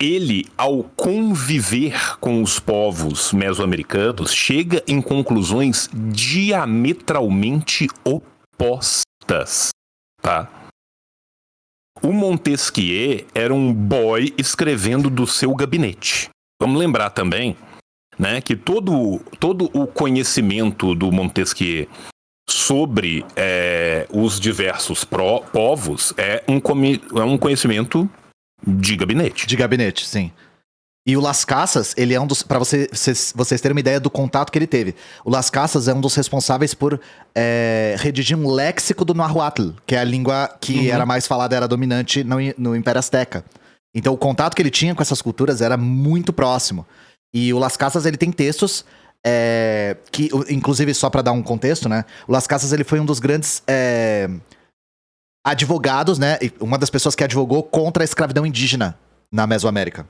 ele, ao conviver com os povos mesoamericanos, chega em conclusões diametralmente opostas, tá? O Montesquieu era um boy escrevendo do seu gabinete. Vamos lembrar também, né, que todo o conhecimento do Montesquieu sobre os diversos povos é um conhecimento de gabinete. De gabinete, sim. E o Las Casas, ele é um dos... Pra vocês terem uma ideia do contato que ele teve. O Las Casas é um dos responsáveis por redigir um léxico do Nahuatl, que é a língua que era mais falada, era dominante no Império Azteca. Então o contato que ele tinha com essas culturas era muito próximo. E o Las Casas, ele tem textos que, inclusive, só pra dar um contexto, né? O Las Casas, ele foi um dos grandes advogados, né? Uma das pessoas que advogou contra a escravidão indígena na Mesoamérica.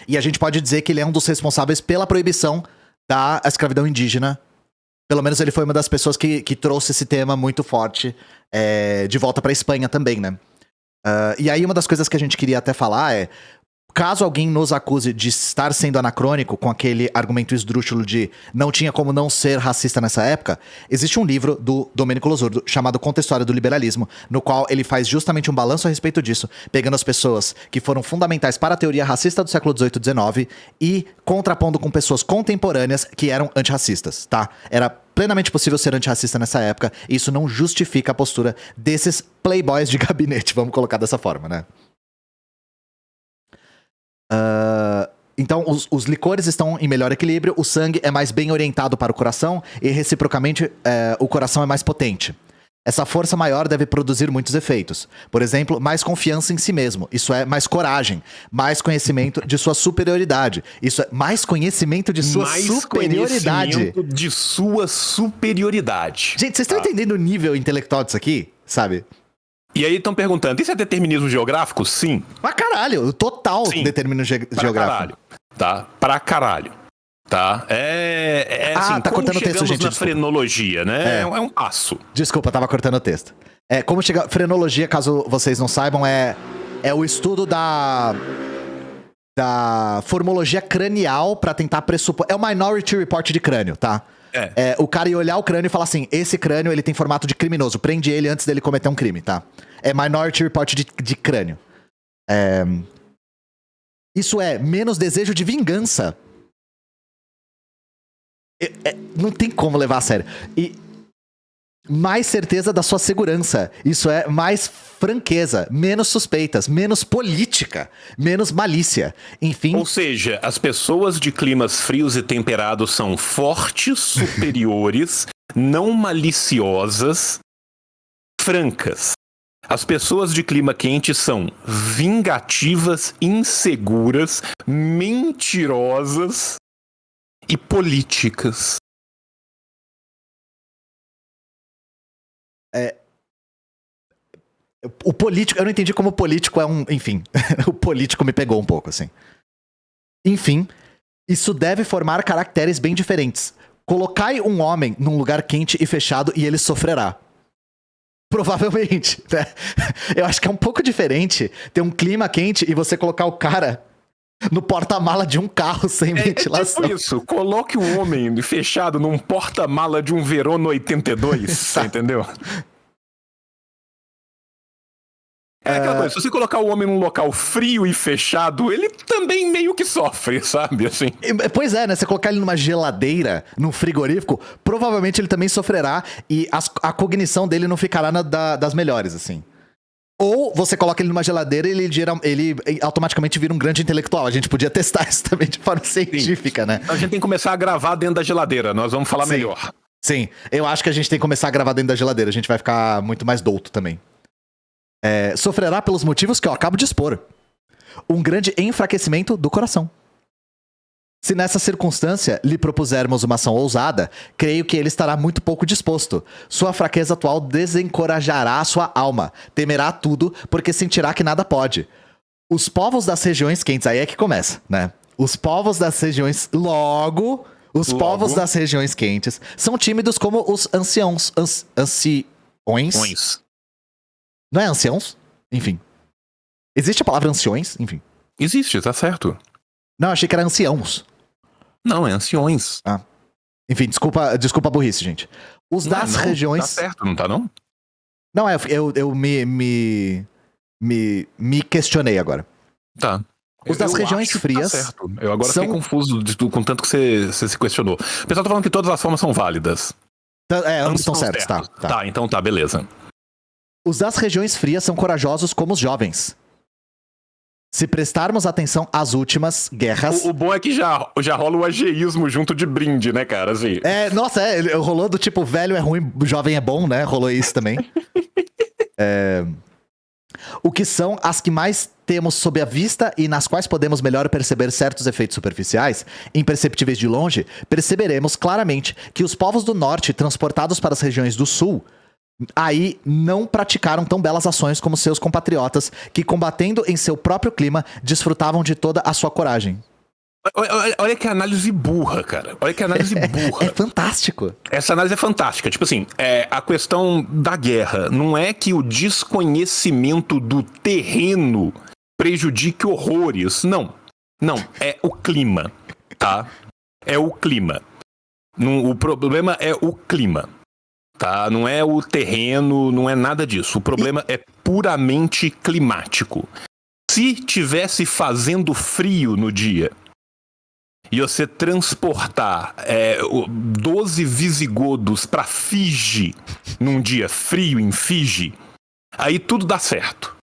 E a gente pode dizer que ele é um dos responsáveis pela proibição da escravidão indígena. Pelo menos ele foi uma das pessoas que trouxe esse tema muito forte de volta pra Espanha também, né? E aí uma das coisas que a gente queria até falar é... Caso alguém nos acuse de estar sendo anacrônico com aquele argumento esdrúxulo de não tinha como não ser racista nessa época, existe um livro do Domênico Losurdo chamado Conta a História do Liberalismo, no qual ele faz justamente um balanço a respeito disso, pegando as pessoas que foram fundamentais para a teoria racista do século XVIII e XIX e contrapondo com pessoas contemporâneas que eram antirracistas, tá? Era plenamente possível ser antirracista nessa época, e isso não justifica a postura desses playboys de gabinete, vamos colocar dessa forma, né? Então, os licores estão em melhor equilíbrio, o sangue é mais bem orientado para o coração e, reciprocamente, o coração é mais potente. Essa força maior deve produzir muitos efeitos. Por exemplo, mais confiança em si mesmo. Isso é mais coragem, mais conhecimento de sua superioridade. Isso é mais conhecimento de sua superioridade. Conhecimento de sua superioridade. Gente, vocês estão entendendo o nível intelectual disso aqui? Sabe? E aí estão perguntando, isso é determinismo geográfico? Sim. Pra caralho, total determinismo geográfico. Caralho, tá? Pra caralho. Tá? Assim, tá cortando o texto, gente. Na frenologia, né? É um passo. Desculpa, tava cortando o texto. Como chega... Frenologia, caso vocês não saibam, é o estudo da formologia cranial pra tentar pressupor... É o Minority Report de crânio, tá? O cara ia olhar o crânio e falar assim, esse crânio ele tem formato de criminoso, prende ele antes dele cometer um crime, tá? É Minority Report de crânio. Isso é menos desejo de vingança. Não tem como levar a sério. E mais certeza da sua segurança. Isso é mais franqueza, menos suspeitas, menos política, menos malícia. Enfim... Ou seja, as pessoas de climas frios e temperados são fortes, superiores, não maliciosas, francas. As pessoas de clima quente são vingativas, inseguras, mentirosas e políticas. O político, eu não entendi como o político é um... Enfim, o político me pegou um pouco, assim. Enfim, isso deve formar caracteres bem diferentes. Colocai um homem num lugar quente e fechado e ele sofrerá. Provavelmente, né? Eu acho que é um pouco diferente ter um clima quente e você colocar o cara no porta-mala de um carro sem ventilação. Tipo isso, coloque um homem fechado num porta-mala de um Verona 82, tá. Entendeu? Aquela coisa, se você colocar o homem num local frio e fechado, ele também meio que sofre, sabe? Assim. Pois é, né? Você colocar ele numa geladeira, num frigorífico, provavelmente ele também sofrerá e a cognição dele não ficará das melhores, assim. Ou você coloca ele numa geladeira e ele automaticamente vira um grande intelectual. A gente podia testar isso também de forma científica, né? A gente tem que começar a gravar dentro da geladeira, nós vamos falar Sim. melhor. Sim, eu acho que a gente tem que começar a gravar dentro da geladeira. A gente vai ficar muito mais douto também. Sofrerá pelos motivos que eu acabo de expor. Um grande enfraquecimento do coração. Se nessa circunstância lhe propusermos uma ação ousada, creio que ele estará muito pouco disposto. Sua fraqueza atual desencorajará a sua alma. Temerá tudo, porque sentirá que nada pode. Os povos das regiões quentes, aí é que começa, né? Os povos das regiões... Os povos das regiões quentes são tímidos como os anciãos. Anciões? Não é anciãos? Enfim. Existe a palavra anciões? Enfim. Existe, tá certo. Não, achei que era anciãos. Não, é anciões. Enfim, desculpa a burrice, gente. Os das regiões... Tá certo, não tá não? Não, eu me questionei agora. Tá. Os das regiões frias... Tá certo. Eu agora fiquei confuso com tanto que você se questionou. O pessoal tá falando que todas as formas são válidas. Ambos estão certos, tá. Tá, então tá, beleza. Os das regiões frias são corajosos como os jovens. Se prestarmos atenção às últimas guerras... O bom é que já rola o ageísmo junto de brinde, né, cara? Assim. Rolou do tipo, velho é ruim, jovem é bom, né? Rolou isso também. O que são as que mais temos sob a vista e nas quais podemos melhor perceber certos efeitos superficiais, imperceptíveis de longe, perceberemos claramente que os povos do norte, transportados para as regiões do sul... aí não praticaram tão belas ações como seus compatriotas, que combatendo em seu próprio clima, desfrutavam de toda a sua coragem. Olha que análise burra, cara. Olha que análise burra. É fantástico. Essa análise é fantástica. Tipo assim, a questão da guerra não é que o desconhecimento do terreno prejudique horrores. Não. Não, é o clima, tá? É o clima. O problema é o clima. Tá? Não é o terreno, não é nada disso. O problema é puramente climático. Se tivesse fazendo frio no dia e você transportar 12 visigodos pra Fiji num dia frio em Fiji, aí tudo dá certo.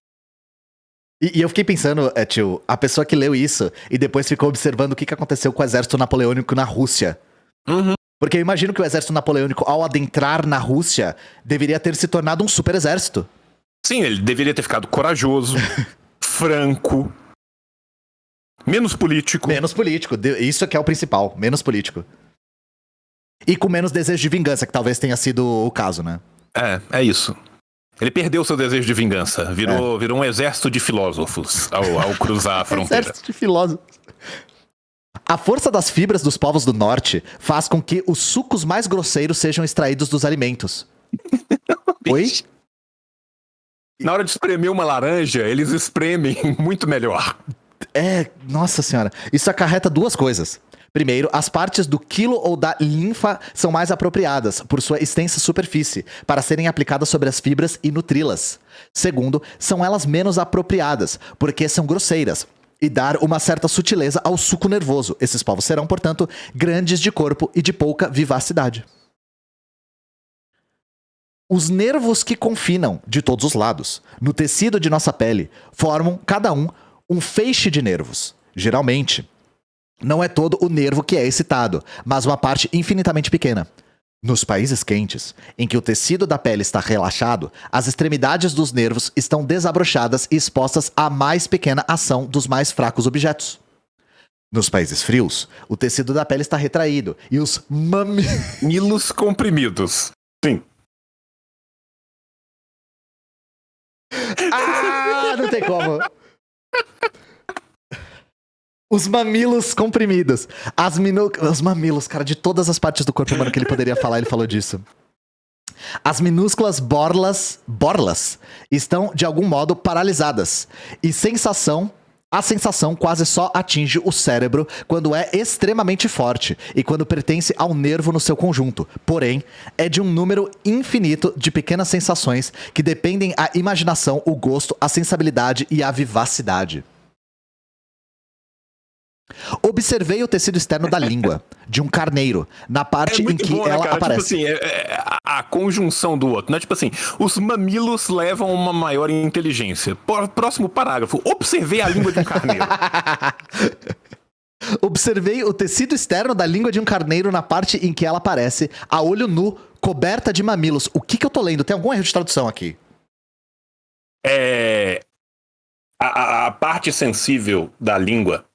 E eu fiquei pensando, tio, a pessoa que leu isso e depois ficou observando o que aconteceu com o exército napoleônico na Rússia. Uhum. Porque eu imagino que o exército napoleônico, ao adentrar na Rússia, deveria ter se tornado um super exército. Sim, ele deveria ter ficado corajoso, franco, menos político. Menos político, isso é que é o principal, menos político. E com menos desejo de vingança, que talvez tenha sido o caso, né? É isso. Ele perdeu seu desejo de vingança, virou um exército de filósofos ao cruzar a fronteira. Exército de filósofos. A força das fibras dos povos do norte faz com que os sucos mais grosseiros sejam extraídos dos alimentos. Oi? Na hora de espremer uma laranja, eles espremem muito melhor. Nossa senhora. Isso acarreta duas coisas. Primeiro, as partes do quilo ou da linfa são mais apropriadas, por sua extensa superfície, para serem aplicadas sobre as fibras e nutri-las. Segundo, são elas menos apropriadas, porque são grosseiras, e dar uma certa sutileza ao suco nervoso. Esses povos serão, portanto, grandes de corpo e de pouca vivacidade. Os nervos que confinam, de todos os lados, no tecido de nossa pele, formam, cada um feixe de nervos. Geralmente, não é todo o nervo que é excitado, mas uma parte infinitamente pequena. Nos países quentes, em que o tecido da pele está relaxado, as extremidades dos nervos estão desabrochadas e expostas à mais pequena ação dos mais fracos objetos. Nos países frios, o tecido da pele está retraído e os mamilos comprimidos. Sim. Não tem como. Os mamilos comprimidos. Os mamilos, cara, de todas as partes do corpo humano que ele poderia falar, ele falou disso. As minúsculas borlas estão, de algum modo, paralisadas. E a sensação quase só atinge o cérebro quando é extremamente forte e quando pertence ao nervo no seu conjunto. Porém, é de um número infinito de pequenas sensações que dependem a imaginação, o gosto, a sensibilidade e a vivacidade. Observei o tecido externo da língua, de um carneiro, na parte em que bom, né, ela cara? aparece. Tipo assim, a conjunção do outro, né? Tipo assim, os mamilos levam uma maior inteligência. Próximo parágrafo. Observei a língua de um carneiro. Observei o tecido externo da língua de um carneiro na parte em que ela aparece, a olho nu, coberta de mamilos. O que eu tô lendo? Tem algum erro de tradução aqui? A parte sensível da língua,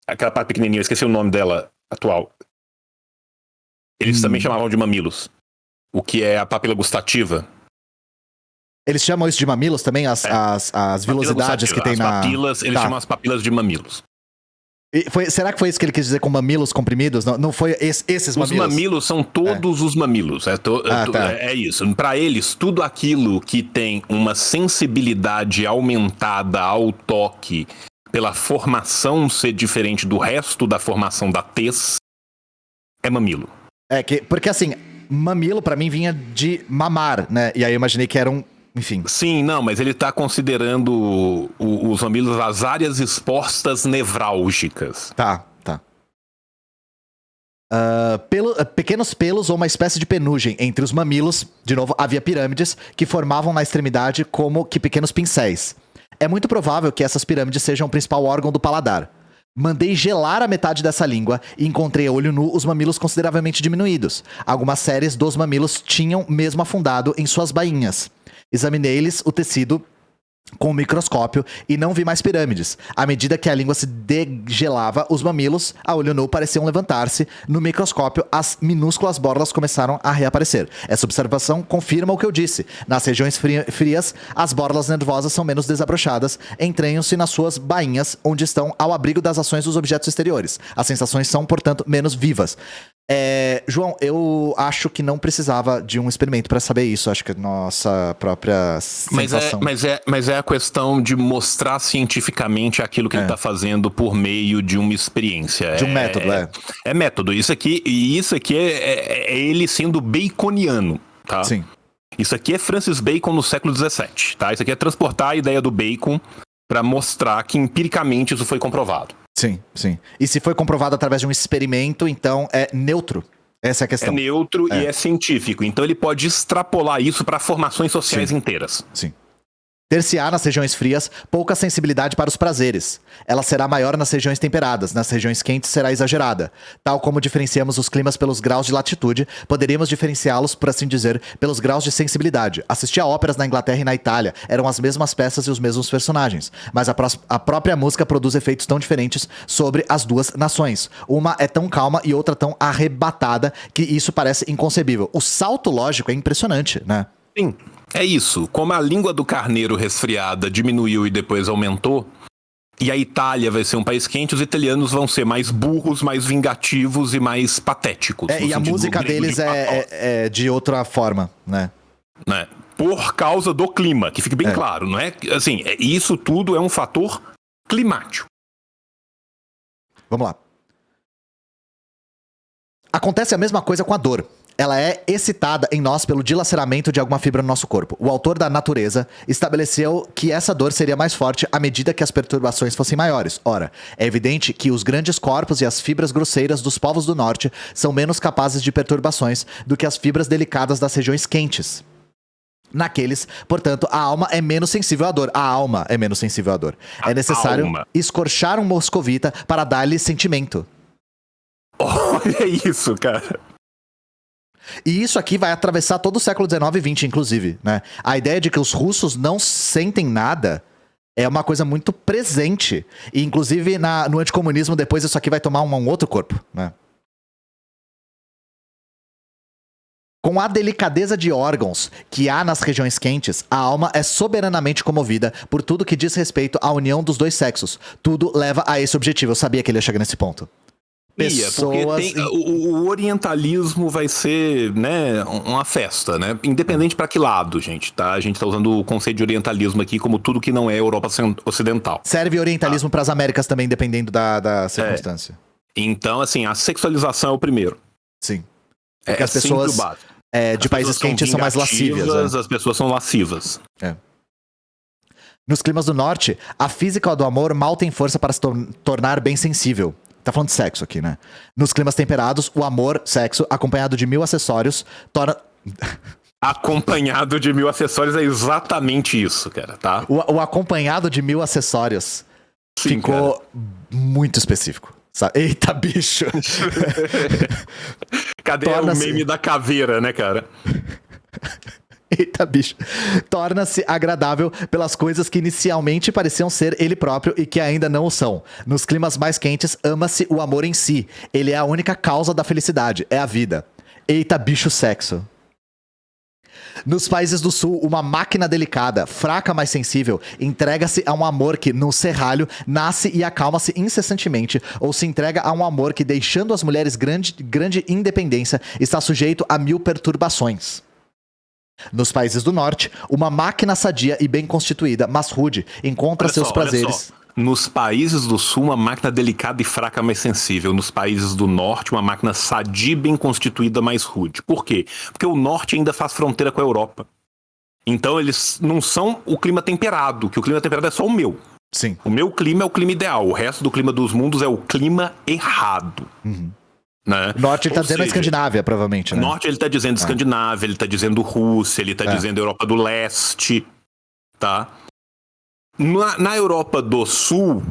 aquela parte pequenininha, eu esqueci o nome dela atual. Eles também chamavam de mamilos. O que é a papila gustativa. Eles chamam isso de mamilos também? As vilosidades que tem na... Papilas, eles chamam as papilas de mamilos. Será que foi isso que ele quis dizer com mamilos comprimidos? Não foi esses mamilos? Os mamilos são todos os mamilos. É isso. Para eles, tudo aquilo que tem uma sensibilidade aumentada ao toque pela formação ser diferente do resto da formação da tez, é mamilo. Porque assim, mamilo pra mim vinha de mamar, né? E aí eu imaginei que era um... Enfim. Sim, não, mas ele tá considerando os mamilos as áreas expostas nevrálgicas. Tá. Pequenos pelos ou uma espécie de penugem entre os mamilos, de novo, havia pirâmides, que formavam na extremidade como que pequenos pincéis. É muito provável que essas pirâmides sejam o principal órgão do paladar. Mandei gelar a metade dessa língua e encontrei a olho nu os mamilos consideravelmente diminuídos. Algumas séries dos mamilos tinham mesmo afundado em suas bainhas. Examinei-lhes o tecido com o microscópio e não vi mais pirâmides. À medida que a língua se degelava, os mamilos, a olho nu, pareciam levantar-se. No microscópio, as minúsculas bordas começaram a reaparecer. Essa observação confirma o que eu disse. Nas regiões frias, as bordas nervosas são menos desabrochadas, entranham-se nas suas bainhas, onde estão ao abrigo das ações dos objetos exteriores. As sensações são, portanto, menos vivas. João, eu acho que não precisava de um experimento para saber isso. Acho que a nossa própria sensação... Mas é a questão de mostrar cientificamente aquilo que ele está fazendo por meio de uma experiência. De um método, É método. Isso aqui é ele sendo baconiano, tá? Sim. Isso aqui é Francis Bacon no século XVII, tá? Isso aqui é transportar a ideia do Bacon para mostrar que empiricamente isso foi comprovado. Sim. E se foi comprovado através de um experimento, então é neutro. Essa é a questão. É neutro e é científico. Então ele pode extrapolar isso para formações sociais inteiras. Sim. Ter-se-á nas regiões frias pouca sensibilidade para os prazeres. Ela será maior nas regiões temperadas, nas regiões quentes será exagerada. Tal como diferenciamos os climas pelos graus de latitude, poderíamos diferenciá-los, por assim dizer, pelos graus de sensibilidade. Assisti a óperas na Inglaterra e na Itália, eram as mesmas peças e os mesmos personagens, mas a própria música produz efeitos tão diferentes sobre as duas nações. Uma é tão calma e outra tão arrebatada que isso parece inconcebível. O salto lógico é impressionante, né? Sim. É isso, como a língua do carneiro resfriada diminuiu e depois aumentou, e a Itália vai ser um país quente, os italianos vão ser mais burros, mais vingativos e mais patéticos. E a música deles é de outra forma, né? Por causa do clima, que fique bem claro, não é? Assim, isso tudo é um fator climático. Vamos lá. Acontece a mesma coisa com a dor. Ela é excitada em nós pelo dilaceramento de alguma fibra no nosso corpo. O autor da Natureza estabeleceu que essa dor seria mais forte à medida que as perturbações fossem maiores. Ora, é evidente que os grandes corpos e as fibras grosseiras dos povos do norte são menos capazes de perturbações do que as fibras delicadas das regiões quentes. Naqueles, portanto, a alma é menos sensível à dor. A alma é menos sensível à dor. É necessário escorchar um moscovita para dar-lhe sentimento. Olha isso, cara. E isso aqui vai atravessar todo o século XIX e XX, inclusive, né? A ideia de que os russos não sentem nada é uma coisa muito presente. E, inclusive, no anticomunismo, depois isso aqui vai tomar um outro corpo, né? Com a delicadeza de órgãos que há nas regiões quentes, a alma é soberanamente comovida por tudo que diz respeito à união dos dois sexos. Tudo leva a esse objetivo. Eu sabia que ele ia chegar nesse ponto. Porque o orientalismo vai ser, né, uma festa, né? Independente para que lado, gente, tá? A gente tá usando o conceito de orientalismo aqui como tudo que não é Europa Ocidental. Serve orientalismo para as Américas também, dependendo da circunstância. Então, assim, a sexualização é o primeiro. Sim. Porque as pessoas de países quentes são mais lascivas. As pessoas são lascivas. Nos climas do norte, a física do amor mal tem força para se tornar bem sensível. Tá falando de sexo aqui, né? Nos climas temperados, o amor, sexo, acompanhado de 1000 acessórios, torna... Acompanhado de 1000 acessórios é exatamente isso, cara, tá? O acompanhado de 1000 acessórios Sim, ficou muito específico. Sabe? Eita, bicho! Cadê o meme da caveira, né, cara? Eita, bicho. Torna-se agradável pelas coisas que inicialmente pareciam ser ele próprio e que ainda não o são. Nos climas mais quentes, ama-se o amor em si. Ele é a única causa da felicidade, é a vida. Eita, bicho, sexo. Nos países do sul, uma máquina delicada, fraca, mas sensível, entrega-se a um amor que, no serralho, nasce e acalma-se incessantemente, ou se entrega a um amor que, deixando as mulheres grande independência, está sujeito a 1000 perturbações. Nos países do norte, uma máquina sadia e bem constituída, mas rude, encontra seus prazeres. Nos países do sul, uma máquina delicada e fraca, mas sensível. Nos países do norte, uma máquina sadia e bem constituída, mais rude. Por quê? Porque o norte ainda faz fronteira com a Europa. Então eles não são o clima temperado, que o clima temperado é só o meu. Sim. O meu clima é o clima ideal. O resto do clima dos mundos é o clima errado. Uhum. Né? Norte ele tá dizendo a Escandinávia, provavelmente, né? Norte ele tá dizendo Escandinávia, ele tá dizendo Rússia, ele tá dizendo Europa do Leste, tá? Na Europa do Sul,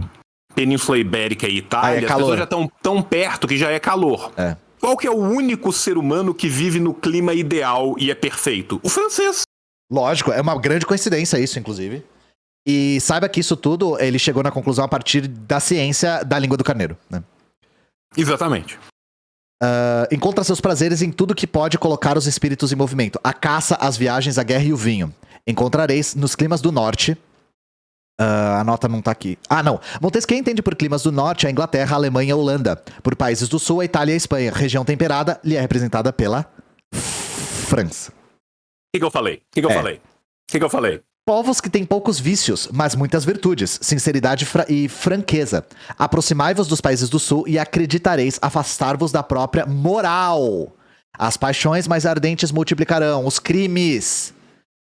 Península Ibérica e Itália, as pessoas já estão tão perto que já é calor. É. Qual que é o único ser humano que vive no clima ideal e é perfeito? O francês. Lógico, é uma grande coincidência isso, inclusive. E saiba que isso tudo, ele chegou na conclusão a partir da ciência da língua do carneiro, né? Exatamente. Encontra seus prazeres em tudo que pode colocar os espíritos em movimento. A caça, as viagens, a guerra e o vinho. Encontrareis nos climas do norte... a nota não tá aqui. Ah, não. Montesquieu entende por climas do norte a Inglaterra, a Alemanha e a Holanda. Por países do sul, a Itália e a Espanha. Região temperada lhe é representada pela França. O que eu falei? Povos que têm poucos vícios, mas muitas virtudes, sinceridade e franqueza. Aproximai-vos dos países do sul e acreditareis afastar-vos da própria moral. As paixões mais ardentes multiplicarão os crimes.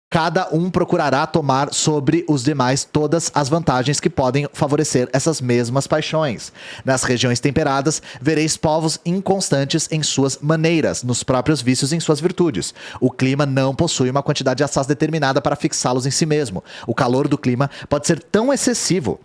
Cada um procurará tomar sobre os demais todas as vantagens que podem favorecer essas mesmas paixões. Nas regiões temperadas, vereis povos inconstantes em suas maneiras, nos próprios vícios e em suas virtudes. O clima não possui uma quantidade assaz determinada para fixá-los em si mesmo. O calor do clima pode ser tão excessivo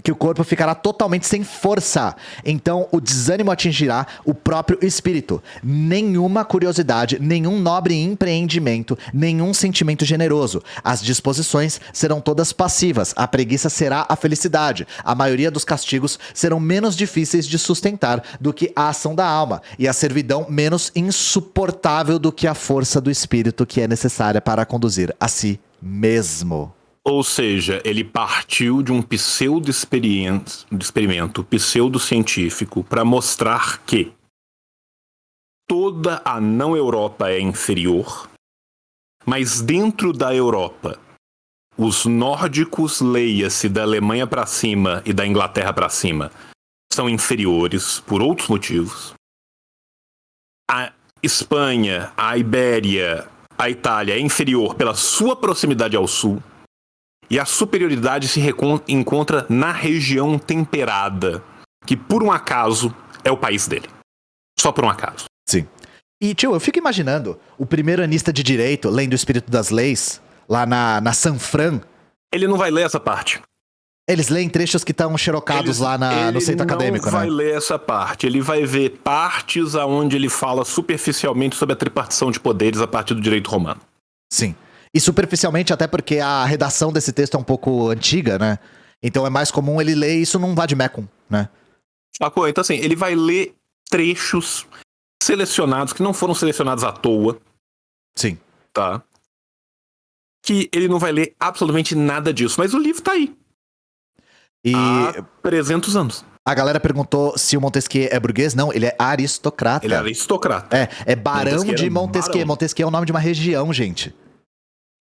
que o corpo ficará totalmente sem força. Então o desânimo atingirá o próprio espírito. Nenhuma curiosidade, nenhum nobre empreendimento, nenhum sentimento generoso. As disposições serão todas passivas. A preguiça será a felicidade. A maioria dos castigos serão menos difíceis de sustentar do que a ação da alma. E a servidão menos insuportável do que a força do espírito que é necessária para conduzir a si mesmo. Ou seja, ele partiu de um experimento pseudocientífico para mostrar que toda a não-Europa é inferior, mas dentro da Europa, os nórdicos, leia-se da Alemanha para cima e da Inglaterra para cima, são inferiores por outros motivos. A Espanha, a Ibéria, a Itália é inferior pela sua proximidade ao sul. E a superioridade se encontra na região temperada, que por um acaso é o país dele. Só por um acaso. Sim. E, tio, eu fico imaginando o primeiro anista de direito, lendo o Espírito das Leis, lá na Sanfran. Ele não vai ler essa parte. Eles leem trechos que estão xerocados lá no centro acadêmico, né? Ele não vai ler essa parte. Ele vai ver partes onde ele fala superficialmente sobre a tripartição de poderes a partir do direito romano. Sim. E superficialmente, até porque a redação desse texto é um pouco antiga, né? Então é mais comum ele ler isso num vademecum, né? Sacou? Então assim, ele vai ler trechos selecionados, que não foram selecionados à toa. Sim. Tá? Que ele não vai ler absolutamente nada disso. Mas o livro tá aí. E há 300 anos. A galera perguntou se o Montesquieu é burguês. Não, ele é aristocrata. Ele é aristocrata. É barão de Montesquieu. Barão. Montesquieu é o nome de uma região, gente.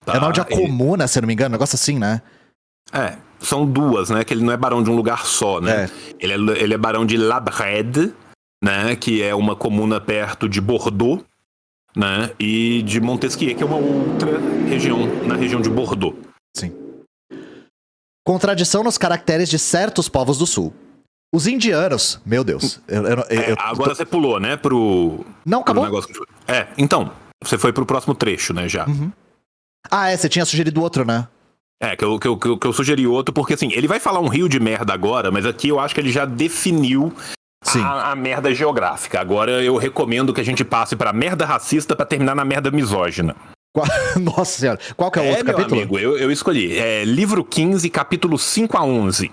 Tá, é o nome de uma comuna, se eu não me engano, um negócio assim, né? São duas, né? Que ele não é barão de um lugar só, né? Ele é barão de La Brède, né? Que é uma comuna perto de Bordeaux, né? E de Montesquieu, que é uma outra região, na região de Bordeaux. Sim. Contradição nos caracteres de certos povos do sul. Os indianos, meu Deus. Agora você pulou, né, pro... Não, acabou. Negócio... Então, você foi pro próximo trecho, né, já. Uhum. Você tinha sugerido outro, né? Que eu sugeri outro, porque assim, ele vai falar um rio de merda agora, mas aqui eu acho que ele já definiu a merda geográfica. Agora eu recomendo que a gente passe pra merda racista pra terminar na merda misógina. Nossa senhora. Qual que é o outro meu capítulo? Amigo, eu escolhi. Livro 15, capítulo 5 a 11.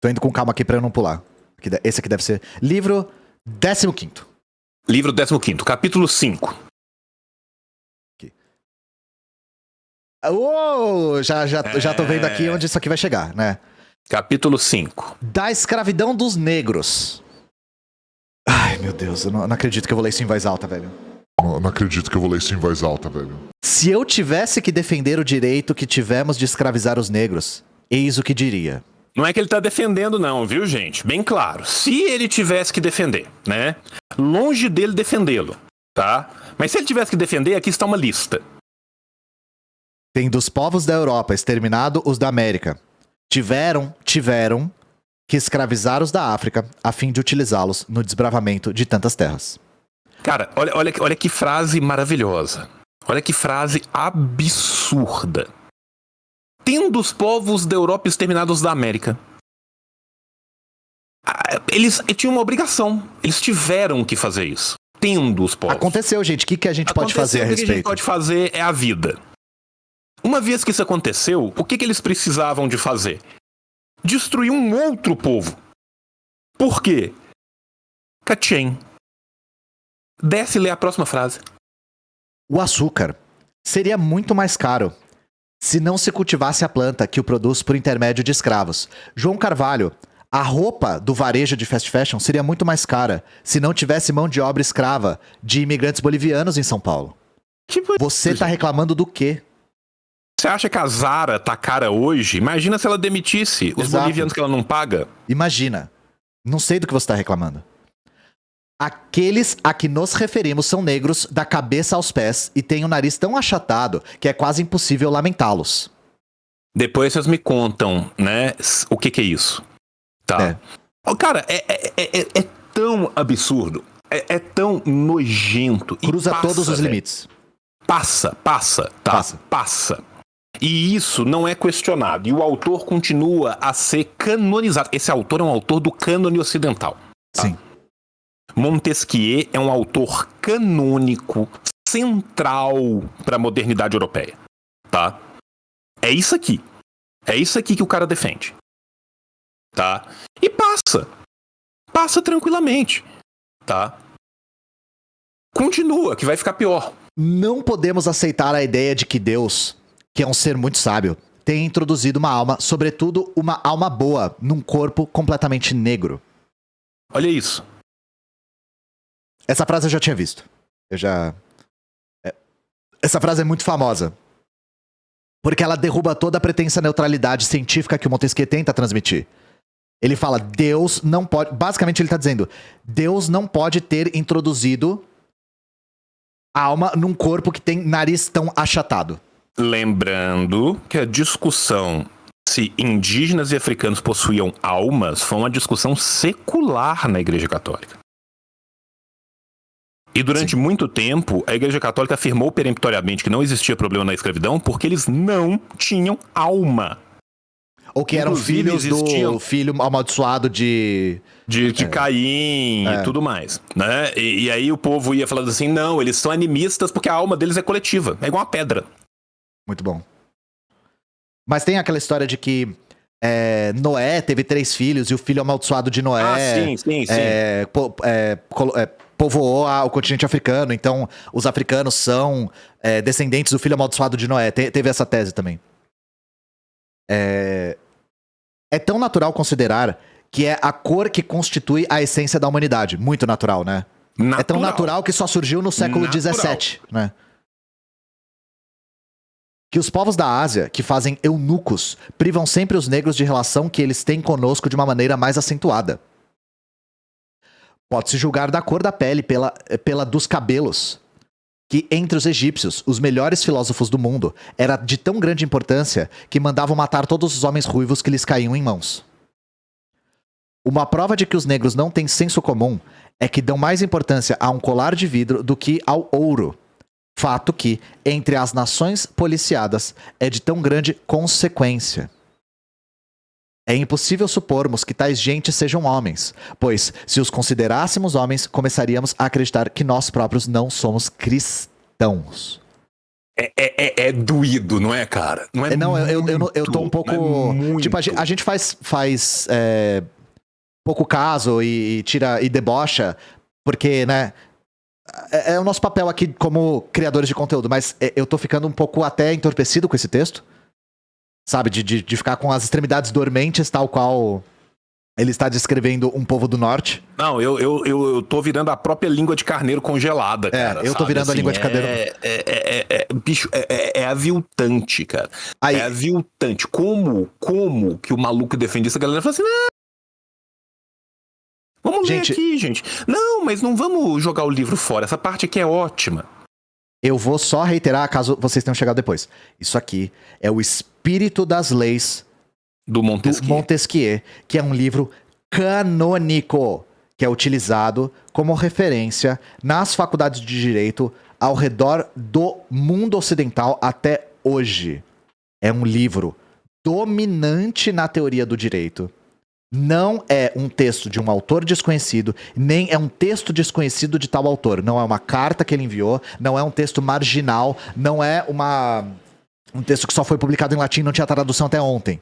Tô indo com calma aqui pra eu não pular. Esse aqui deve ser livro 15º. Livro 15º, capítulo 5. Aqui. Já tô vendo aqui onde isso aqui vai chegar, né? Capítulo 5. Da escravidão dos negros. Ai, meu Deus, eu não acredito que eu vou ler isso em voz alta, velho. Não acredito que eu vou ler isso em voz alta, velho. Se eu tivesse que defender o direito que tivemos de escravizar os negros, eis o que diria. Não é que ele tá defendendo não, viu, gente? Bem claro. Se ele tivesse que defender, né? Longe dele defendê-lo, tá? Mas se ele tivesse que defender, aqui está uma lista. Tem dos povos da Europa exterminado os da América. Tiveram que escravizar os da África a fim de utilizá-los no desbravamento de tantas terras. Cara, olha que frase maravilhosa. Olha que frase absurda. Tendo os povos da Europa exterminados da América. Eles tinham uma obrigação. Eles tiveram que fazer isso. Tendo os povos. Aconteceu, gente. O que a gente pode fazer a respeito? O que a gente pode fazer é a vida. Uma vez que isso aconteceu, o que eles precisavam de fazer? Destruir um outro povo. Por quê? Cachém. Desce e lê a próxima frase. O açúcar seria muito mais caro se não se cultivasse a planta que o produz por intermédio de escravos. João Carvalho, a roupa do varejo de fast fashion seria muito mais cara se não tivesse mão de obra escrava de imigrantes bolivianos em São Paulo. Você tá reclamando do quê? Você acha que a Zara tá cara hoje? Imagina se ela demitisse os bolivianos que ela não paga. Imagina. Não sei do que você tá reclamando. Aqueles a que nos referimos são negros da cabeça aos pés e têm o nariz tão achatado que é quase impossível lamentá-los. Depois vocês me contam, né, o que é isso. Tá. Cara, é tão absurdo, é tão nojento. Cruza todos os limites. Passa. E isso não é questionado. E o autor continua a ser canonizado. Esse autor é um autor do cânone ocidental. Tá? Sim. Montesquieu é um autor canônico central para a modernidade europeia, tá? É isso aqui que o cara defende, tá? E passa tranquilamente, tá? Continua, que vai ficar pior. Não podemos aceitar a ideia de que Deus, que é um ser muito sábio, tenha introduzido uma alma, sobretudo uma alma boa, num corpo completamente negro. Olha isso. Essa frase eu já tinha visto. Essa frase é muito famosa. Porque ela derruba toda a pretensa neutralidade científica que o Montesquieu tenta transmitir. Ele fala, Deus não pode... Basicamente ele está dizendo, Deus não pode ter introduzido alma num corpo que tem nariz tão achatado. Lembrando que a discussão se indígenas e africanos possuíam almas foi uma discussão secular na Igreja Católica. E durante muito tempo, a Igreja Católica afirmou peremptoriamente que não existia problema na escravidão porque eles não tinham alma. Ou que eram filhos do filho amaldiçoado de Caim e tudo mais, né? E aí o povo ia falando assim, não, eles são animistas porque a alma deles é coletiva, é igual uma pedra. Muito bom. Mas tem aquela história de que Noé teve 3 filhos e o filho amaldiçoado de Noé... sim. Povoou o continente africano, então os africanos são descendentes do filho amaldiçoado de Noé. Teve essa tese também. É tão natural considerar que é a cor que constitui a essência da humanidade. Muito natural, né? É tão natural que só surgiu no século XVII, né? Que os povos da Ásia, que fazem eunucos, privam sempre os negros de relação que eles têm conosco de uma maneira mais acentuada. Pode-se julgar da cor da pele pela dos cabelos. que entre os egípcios, os melhores filósofos do mundo, era de tão grande importância que mandavam matar todos os homens ruivos que lhes caíam em mãos. Uma prova de que os negros não têm senso comum é que dão mais importância a um colar de vidro do que ao ouro. Fato que, entre as nações policiadas, é de tão grande consequência. É impossível supormos que tais gentes sejam homens, pois, se os considerássemos homens, começaríamos a acreditar que nós próprios não somos cristãos. É doído, não é, cara? Não é Não, muito, eu tô um pouco... não é muito. Tipo, a gente faz pouco caso e tira e debocha, porque, né... É o nosso papel aqui como criadores de conteúdo, mas eu tô ficando um pouco até entorpecido com esse texto. Sabe, de ficar com as extremidades dormentes, tal qual ele está descrevendo um povo do norte. Não, eu tô virando a própria língua de carneiro congelada, cara. Eu tô virando a língua de carneiro. Bicho, é aviltante, cara. Aí, É aviltante. Como que o maluco defende isso? A galera fala assim, vamos ler aqui, gente. Não, mas não vamos jogar o livro fora. Essa parte aqui é ótima. eu vou só reiterar, caso vocês tenham chegado depois. Isso aqui é o Espírito das Leis Do Montesquieu, que é um livro canônico, que é utilizado como referência nas faculdades de direito ao redor do mundo ocidental até hoje. É um livro dominante na teoria do direito. Não é um texto de um autor desconhecido, nem é um texto desconhecido de tal autor. Não é uma carta que ele enviou, não é um texto marginal, não é um texto que só foi publicado em latim e não tinha tradução até ontem.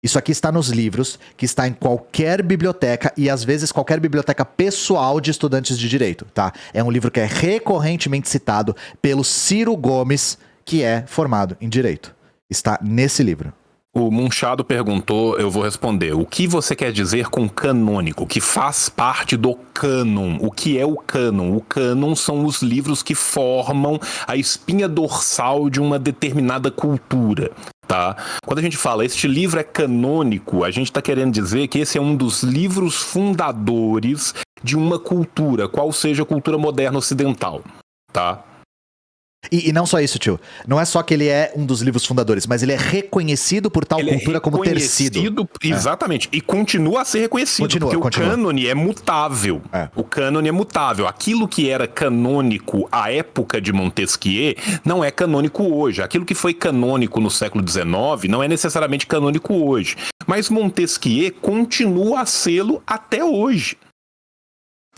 Isso aqui está nos livros, que está em qualquer biblioteca e às vezes qualquer biblioteca pessoal de estudantes de direito, tá? É um livro que é recorrentemente citado pelo Ciro Gomes, que é formado em direito. Está nesse livro. O Munchado perguntou, eu vou responder. O que você quer dizer com canônico? Que faz parte do cânon. O que é o cânon? O cânon são os livros que formam a espinha dorsal de uma determinada cultura. Tá? Quando a gente fala este livro é canônico, a gente está querendo dizer que esse é um dos livros fundadores de uma cultura, qual seja a cultura moderna ocidental. Tá? E não só isso, tio. Não é só que ele é um dos livros fundadores, mas ele é reconhecido por tal cultura como ter sido. Exatamente. E continua a ser reconhecido. Porque o cânone é mutável. O cânone é mutável. Aquilo que era canônico à época de Montesquieu não é canônico hoje. Aquilo que foi canônico no século XIX não é necessariamente canônico hoje. Mas Montesquieu continua a sê-lo até hoje.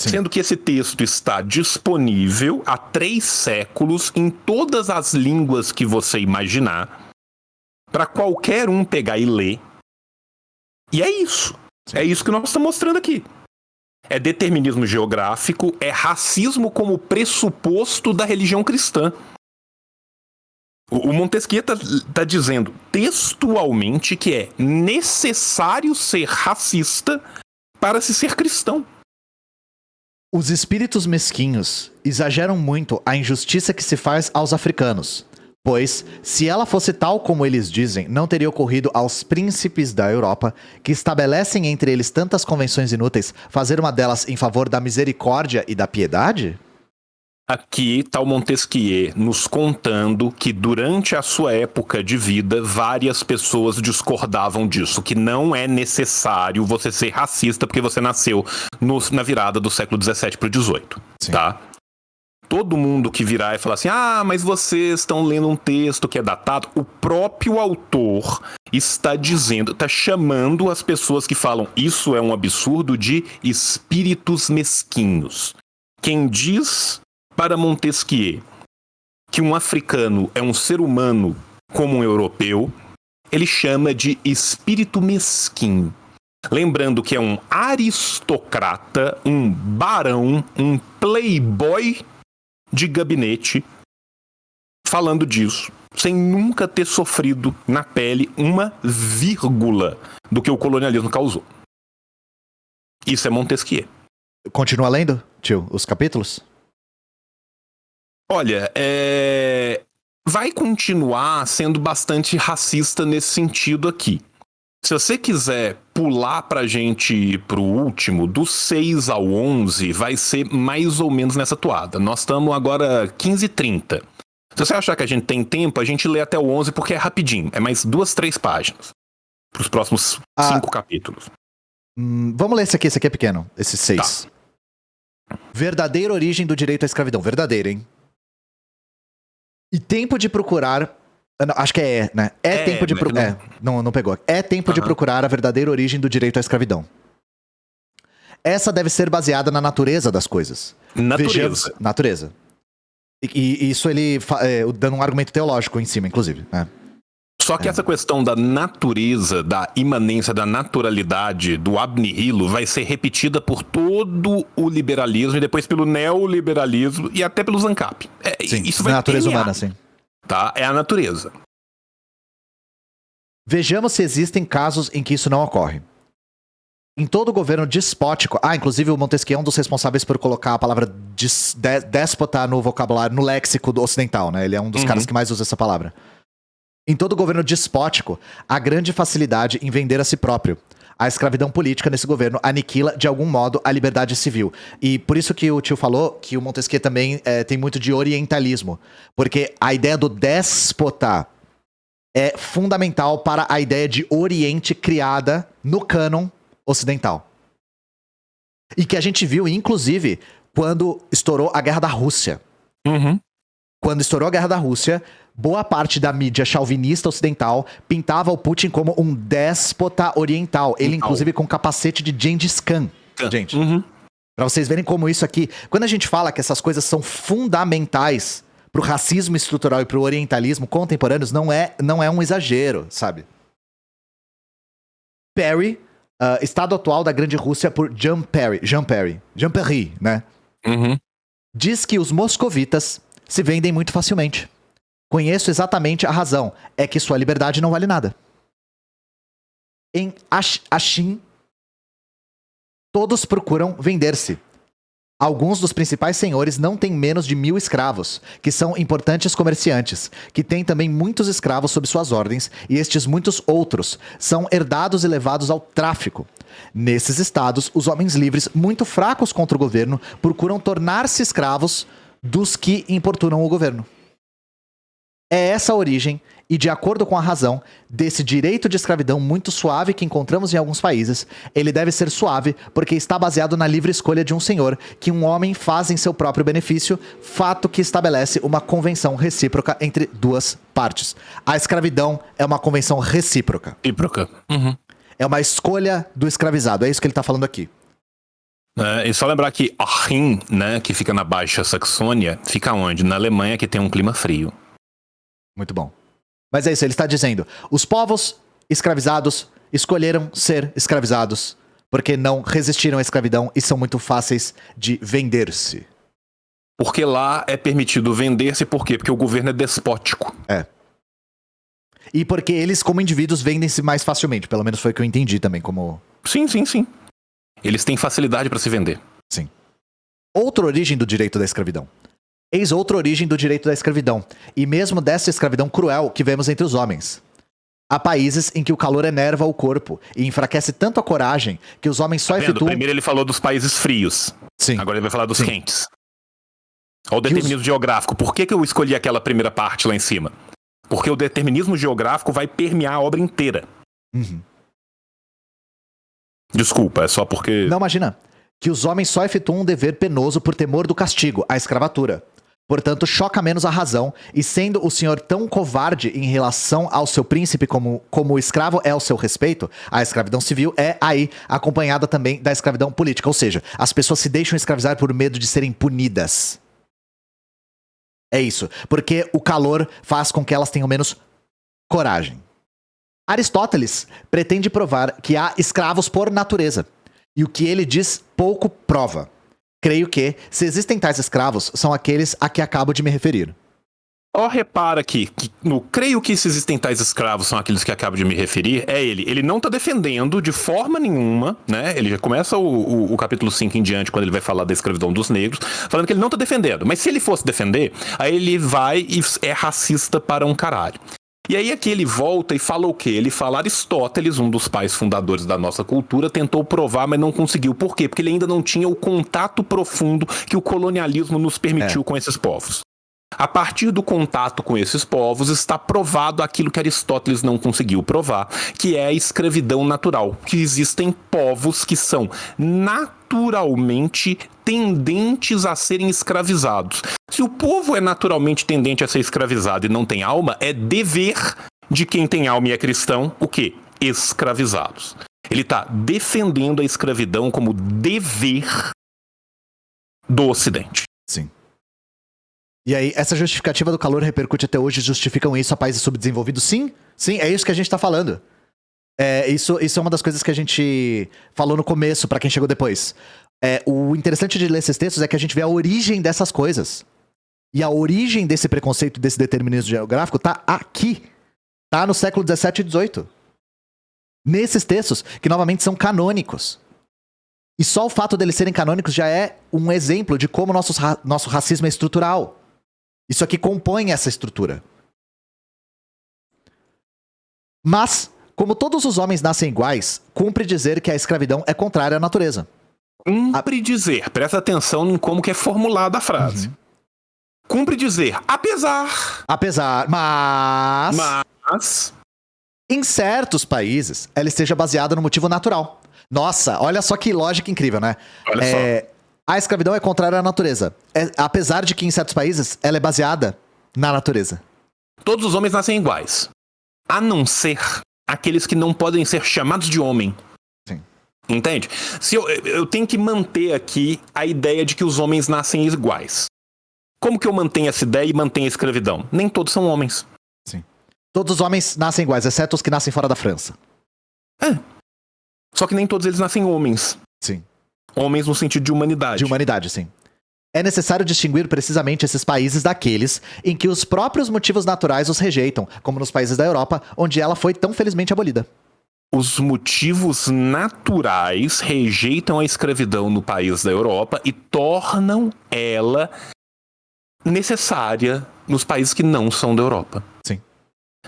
Sim. Sendo que esse texto está disponível há 3 séculos em todas as línguas que você imaginar, para qualquer um pegar e ler. E é isso. Sim. É isso que nós estamos mostrando aqui. É determinismo geográfico, é racismo como pressuposto da religião cristã. O Montesquieu está dizendo textualmente que é necessário ser racista para se ser cristão. Os espíritos mesquinhos exageram muito a injustiça que se faz aos africanos, pois, se ela fosse tal como eles dizem, não teria ocorrido aos príncipes da Europa, que estabelecem entre eles tantas convenções inúteis, fazer uma delas em favor da misericórdia e da piedade? Aqui está o Montesquieu nos contando que durante a sua época de vida, várias pessoas discordavam disso, que não é necessário você ser racista porque você nasceu na virada do século XVII para o XVIII, tá? Todo mundo que virar e falar assim, mas vocês estão lendo um texto que é datado, o próprio autor está dizendo, está chamando as pessoas que falam isso é um absurdo de espíritos mesquinhos. Quem diz para Montesquieu que um africano é um ser humano como um europeu, ele chama de espírito mesquinho. Lembrando que é um aristocrata, um barão, um playboy de gabinete, falando disso, sem nunca ter sofrido na pele uma vírgula do que o colonialismo causou. Isso é Montesquieu. Continua lendo, tio, os capítulos? Olha, vai continuar sendo bastante racista nesse sentido aqui. Se você quiser pular pra gente ir pro último, do 6 ao 11, vai ser mais ou menos nessa toada. Nós estamos agora 15h30. Se você achar que a gente tem tempo, a gente lê até o 11 porque é rapidinho. É mais 2, 3 páginas. Pros próximos 5 capítulos. Vamos ler esse aqui é pequeno. Esse 6. Tá. Verdadeira origem do direito à escravidão. Verdadeira, hein? E tempo de procurar... Não, acho que né? Tempo de procurar... Não pegou. É tempo de procurar a verdadeira origem do direito à escravidão. Essa deve ser baseada na natureza das coisas. Natureza. E isso ele... dando um argumento teológico em cima, inclusive. Só que essa questão da natureza, da imanência, da naturalidade, do ab nihilo, vai ser repetida por todo o liberalismo e depois pelo neoliberalismo e até pelo ANCAP. Sim, isso vai natureza humana, sim. Tá? É a natureza. Vejamos se existem casos em que isso não ocorre. Em todo governo despótico... inclusive o Montesquieu é um dos responsáveis por colocar a palavra déspota no vocabulário, no léxico do ocidental, né? Ele é um dos caras que mais usa essa palavra. Em todo governo despótico, há grande facilidade em vender a si próprio. A escravidão política nesse governo aniquila, de algum modo, a liberdade civil. E por isso que o tio falou que o Montesquieu também tem muito de orientalismo. Porque a ideia do déspota é fundamental para a ideia de Oriente criada no cânon ocidental. E que a gente viu, inclusive, quando estourou a Guerra da Rússia. Quando estourou a Guerra da Rússia... Boa parte da mídia chauvinista ocidental pintava o Putin como um déspota oriental. Ele, inclusive, com capacete de Gengis Khan. Gente, pra vocês verem como isso aqui... Quando a gente fala que essas coisas são fundamentais pro racismo estrutural e pro orientalismo contemporâneos, não é um exagero, sabe? Perry, estado atual da Grande Rússia por Jean Perry, né? Diz que os moscovitas se vendem muito facilmente. Conheço exatamente a razão. É que sua liberdade não vale nada. Em Achim, todos procuram vender-se. Alguns dos principais senhores não têm menos de 1000 escravos, que são importantes comerciantes, que têm também muitos escravos sob suas ordens, e estes muitos outros são herdados e levados ao tráfico. Nesses estados, os homens livres, muito fracos contra o governo, procuram tornar-se escravos dos que importunam o governo. É essa a origem, e de acordo com a razão, desse direito de escravidão muito suave que encontramos em alguns países. Ele deve ser suave porque está baseado na livre escolha de um senhor, que um homem faz em seu próprio benefício, fato que estabelece uma convenção recíproca entre duas partes. A escravidão é uma convenção recíproca. É uma escolha do escravizado, é isso que ele está falando aqui. E só lembrar que Achim, né, que fica na Baixa Saxônia, fica onde? Na Alemanha, que tem um clima frio. Muito bom. Mas é isso, ele está dizendo, os povos escravizados escolheram ser escravizados porque não resistiram à escravidão e são muito fáceis de vender-se. Porque lá é permitido vender-se, por quê? Porque o governo é despótico. E porque eles, como indivíduos, vendem-se mais facilmente, pelo menos foi o que eu entendi também, como... Sim. Eles têm facilidade para se vender. Sim. Outra origem do direito da escravidão. Eis outra origem do direito da escravidão, e mesmo dessa escravidão cruel que vemos entre os homens. Há países em que o calor enerva o corpo e enfraquece tanto a coragem que os homens só efetuam... Primeiro ele falou dos países frios. Sim. Agora ele vai falar dos quentes. Olha o determinismo geográfico. Por que eu escolhi aquela primeira parte lá em cima? Porque o determinismo geográfico vai permear a obra inteira. Desculpa, é só porque... Não, imagina. Que os homens só efetuam um dever penoso por temor do castigo, a escravatura. Portanto, choca menos a razão, e sendo o senhor tão covarde em relação ao seu príncipe como o escravo é ao seu respeito, a escravidão civil é aí acompanhada também da escravidão política. Ou seja, as pessoas se deixam escravizar por medo de serem punidas. É isso. Porque o calor faz com que elas tenham menos coragem. Aristóteles pretende provar que há escravos por natureza. E o que ele diz pouco prova. Creio que, se existem tais escravos, são aqueles a que acabo de me referir. Repara aqui, creio que se existem tais escravos são aqueles que acabo de me referir, é ele. Ele não tá defendendo de forma nenhuma, né? Ele já começa o capítulo 5 em diante, quando ele vai falar da escravidão dos negros, falando que ele não tá defendendo. Mas se ele fosse defender, aí ele vai e é racista para um caralho. E aí aqui ele volta e fala o quê? Ele fala Aristóteles, um dos pais fundadores da nossa cultura, tentou provar, mas não conseguiu. Por quê? Porque ele ainda não tinha o contato profundo que o colonialismo nos permitiu com esses povos. A partir do contato com esses povos está provado aquilo que Aristóteles não conseguiu provar, que é a escravidão natural, que existem povos que são naturalmente tendentes a serem escravizados. Se o povo é naturalmente tendente a ser escravizado e não tem alma, é dever de quem tem alma e é cristão, o quê? Escravizá-los. Ele está defendendo a escravidão como dever do Ocidente. Sim. E aí, essa justificativa do calor repercute até hoje, justificam isso a países subdesenvolvidos? Sim, sim, é isso que a gente tá falando. Isso é uma das coisas que a gente falou no começo, pra quem chegou depois. O interessante de ler esses textos é que a gente vê a origem dessas coisas. E a origem desse preconceito, desse determinismo geográfico, tá aqui. Tá no século XVII e XVIII. Nesses textos, que novamente são canônicos. E só o fato deles serem canônicos já é um exemplo de como nosso racismo é estrutural. Isso aqui compõe essa estrutura. Mas, como todos os homens nascem iguais, cumpre dizer que a escravidão é contrária à natureza. Cumpre dizer, presta atenção em como que é formulada a frase. Cumpre dizer, apesar, mas, em certos países, ela esteja baseada no motivo natural. Nossa, olha só que lógica incrível, né? Olha só. A escravidão é contrária à natureza. Apesar de que em certos países ela é baseada na natureza. Todos os homens nascem iguais. A não ser aqueles que não podem ser chamados de homem. Sim. Entende? Se eu tenho que manter aqui a ideia de que os homens nascem iguais. Como que eu mantenho essa ideia e mantenho a escravidão? Nem todos são homens. Sim. Todos os homens nascem iguais, exceto os que nascem fora da França. Só que nem todos eles nascem homens. Sim. Homens no sentido de humanidade. De humanidade, sim. É necessário distinguir precisamente esses países daqueles em que os próprios motivos naturais os rejeitam, como nos países da Europa, onde ela foi tão felizmente abolida. Os motivos naturais rejeitam a escravidão no país da Europa e tornam ela necessária nos países que não são da Europa. Sim.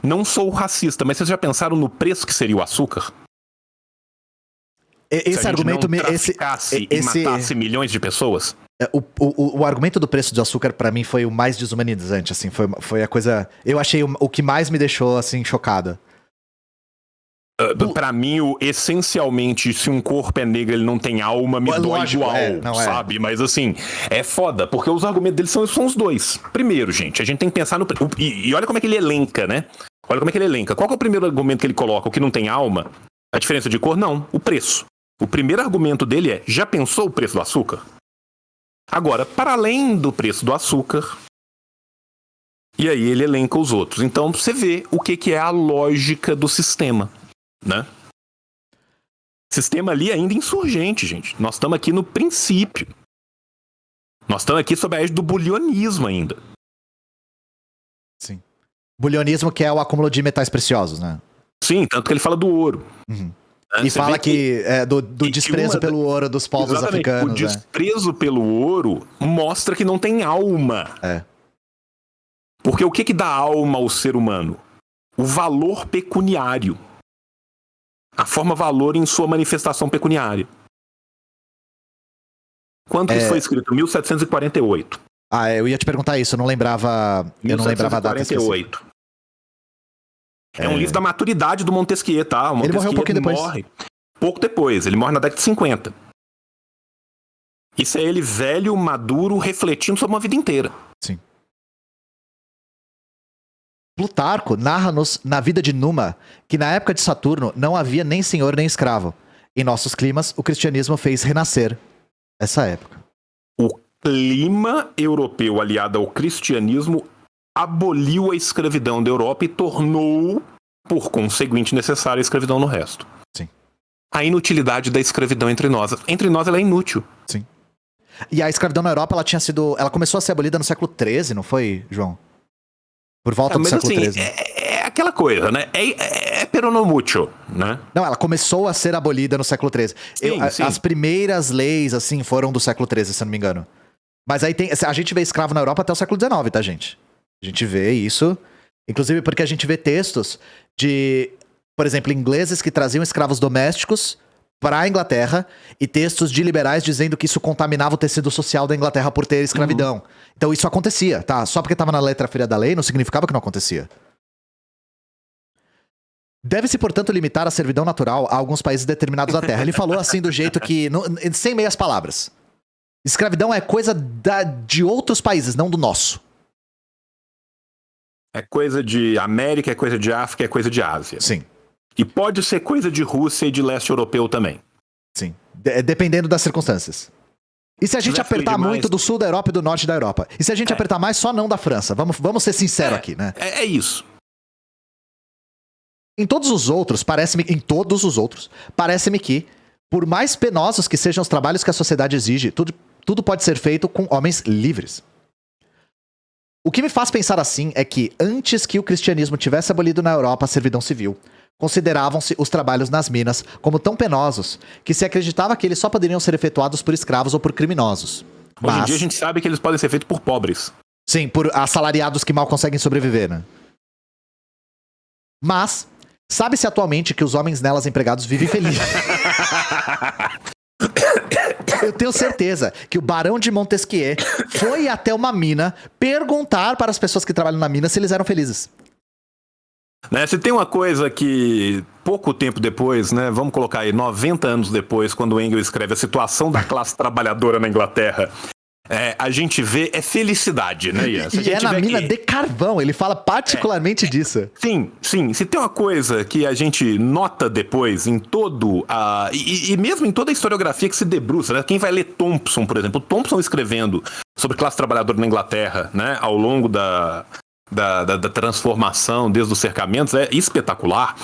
Não sou racista, mas vocês já pensaram no preço que seria o açúcar? Esse argumento... e matasse milhões de pessoas? O argumento do preço do açúcar, pra mim, foi o mais desumanizante, assim. Foi a coisa... Eu achei o que mais me deixou, assim, chocado. Pra mim, essencialmente, se um corpo é negro, ele não tem alma, me dói lógico, igual, sabe? Mas, assim, é foda, porque os argumentos deles são os dois. Primeiro, gente, a gente tem que pensar no... E olha como é que ele elenca, né? Olha como é que ele elenca. Qual que é o primeiro argumento que ele coloca? O que não tem alma? A diferença de cor? Não, o preço. O primeiro argumento dele é, já pensou o preço do açúcar? Agora, para além do preço do açúcar, e aí ele elenca os outros. Então, você vê o que é a lógica do sistema, né? Sistema ali ainda insurgente, gente. Nós estamos aqui no princípio. Nós estamos aqui sob a égide do bulionismo ainda. Sim. Bulionismo, que é o acúmulo de metais preciosos, né? Sim, tanto que ele fala do ouro. Uhum. E fala que do desprezo pelo ouro dos povos africanos. O desprezo pelo ouro mostra que não tem alma. Porque o que dá alma ao ser humano? O valor pecuniário. A forma valor em sua manifestação pecuniária. Quando isso foi escrito? 1748. Eu ia te perguntar isso, eu não lembrava a data. 1748. É um livro da maturidade do Montesquieu, tá? O Montesquieu, ele morreu um pouquinho depois. Morre pouco depois, ele morre na década de 50. Isso é ele velho, maduro, refletindo sobre uma vida inteira. Sim. Plutarco narra-nos na vida de Numa que na época de Saturno não havia nem senhor nem escravo. Em nossos climas, o cristianismo fez renascer essa época. O clima europeu aliado ao cristianismo aboliu a escravidão da Europa e tornou, por conseguinte, necessária a escravidão no resto. Sim. A inutilidade da escravidão entre nós. Entre nós ela é inútil. Sim. E a escravidão na Europa, ela começou a ser abolida no século XIII, não foi, João? Por volta do século XIII. É aquela coisa, né? É peronomútil, né? Não, ela começou a ser abolida no século XIII. Sim. As primeiras leis, assim, foram do século XIII, se eu não me engano. Mas aí a gente vê escravo na Europa até o século XIX, tá, gente? A gente vê isso Inclusive porque a gente vê textos de, por exemplo, ingleses que traziam escravos domésticos para a Inglaterra e textos de liberais dizendo que isso contaminava o tecido social da Inglaterra por ter escravidão. Então isso acontecia, tá? Só porque estava na letra fria da lei não significava que não acontecia. Deve-se, portanto, limitar a servidão natural a alguns países determinados da Terra. Ele falou assim do jeito que, sem meias palavras. Escravidão é coisa de outros países, não do nosso. É coisa de América, é coisa de África, é coisa de Ásia. Sim. E pode ser coisa de Rússia e de leste europeu também. Sim. Dependendo das circunstâncias. E se a gente apertar muito do sul da Europa e do norte da Europa? E se a gente apertar mais, só não da França? Vamos ser sinceros aqui, né? É isso. Em todos os outros, parece-me que, por mais penosos que sejam os trabalhos que a sociedade exige, tudo pode ser feito com homens livres. O que me faz pensar assim é que, antes que o cristianismo tivesse abolido na Europa a servidão civil, consideravam-se os trabalhos nas minas como tão penosos que se acreditava que eles só poderiam ser efetuados por escravos ou por criminosos. Hoje em dia a gente sabe que eles podem ser feitos por pobres. Sim, por assalariados que mal conseguem sobreviver, né? Mas sabe-se atualmente que os homens nelas empregados vivem felizes. Eu tenho certeza que o Barão de Montesquieu foi até uma mina perguntar para as pessoas que trabalham na mina se eles eram felizes. Né, se tem uma coisa que pouco tempo depois, né, vamos colocar aí 90 anos depois, quando o Engels escreve a situação da classe trabalhadora na Inglaterra, a gente vê felicidade, né, Ian? E é na mina de carvão, ele fala particularmente disso. Sim. Se tem uma coisa que a gente nota depois em todo e mesmo em toda a historiografia que se debruça, né? Quem vai ler Thompson, por exemplo, Thompson escrevendo sobre classe trabalhadora na Inglaterra, né, ao longo da transformação desde os cercamentos, é espetacular.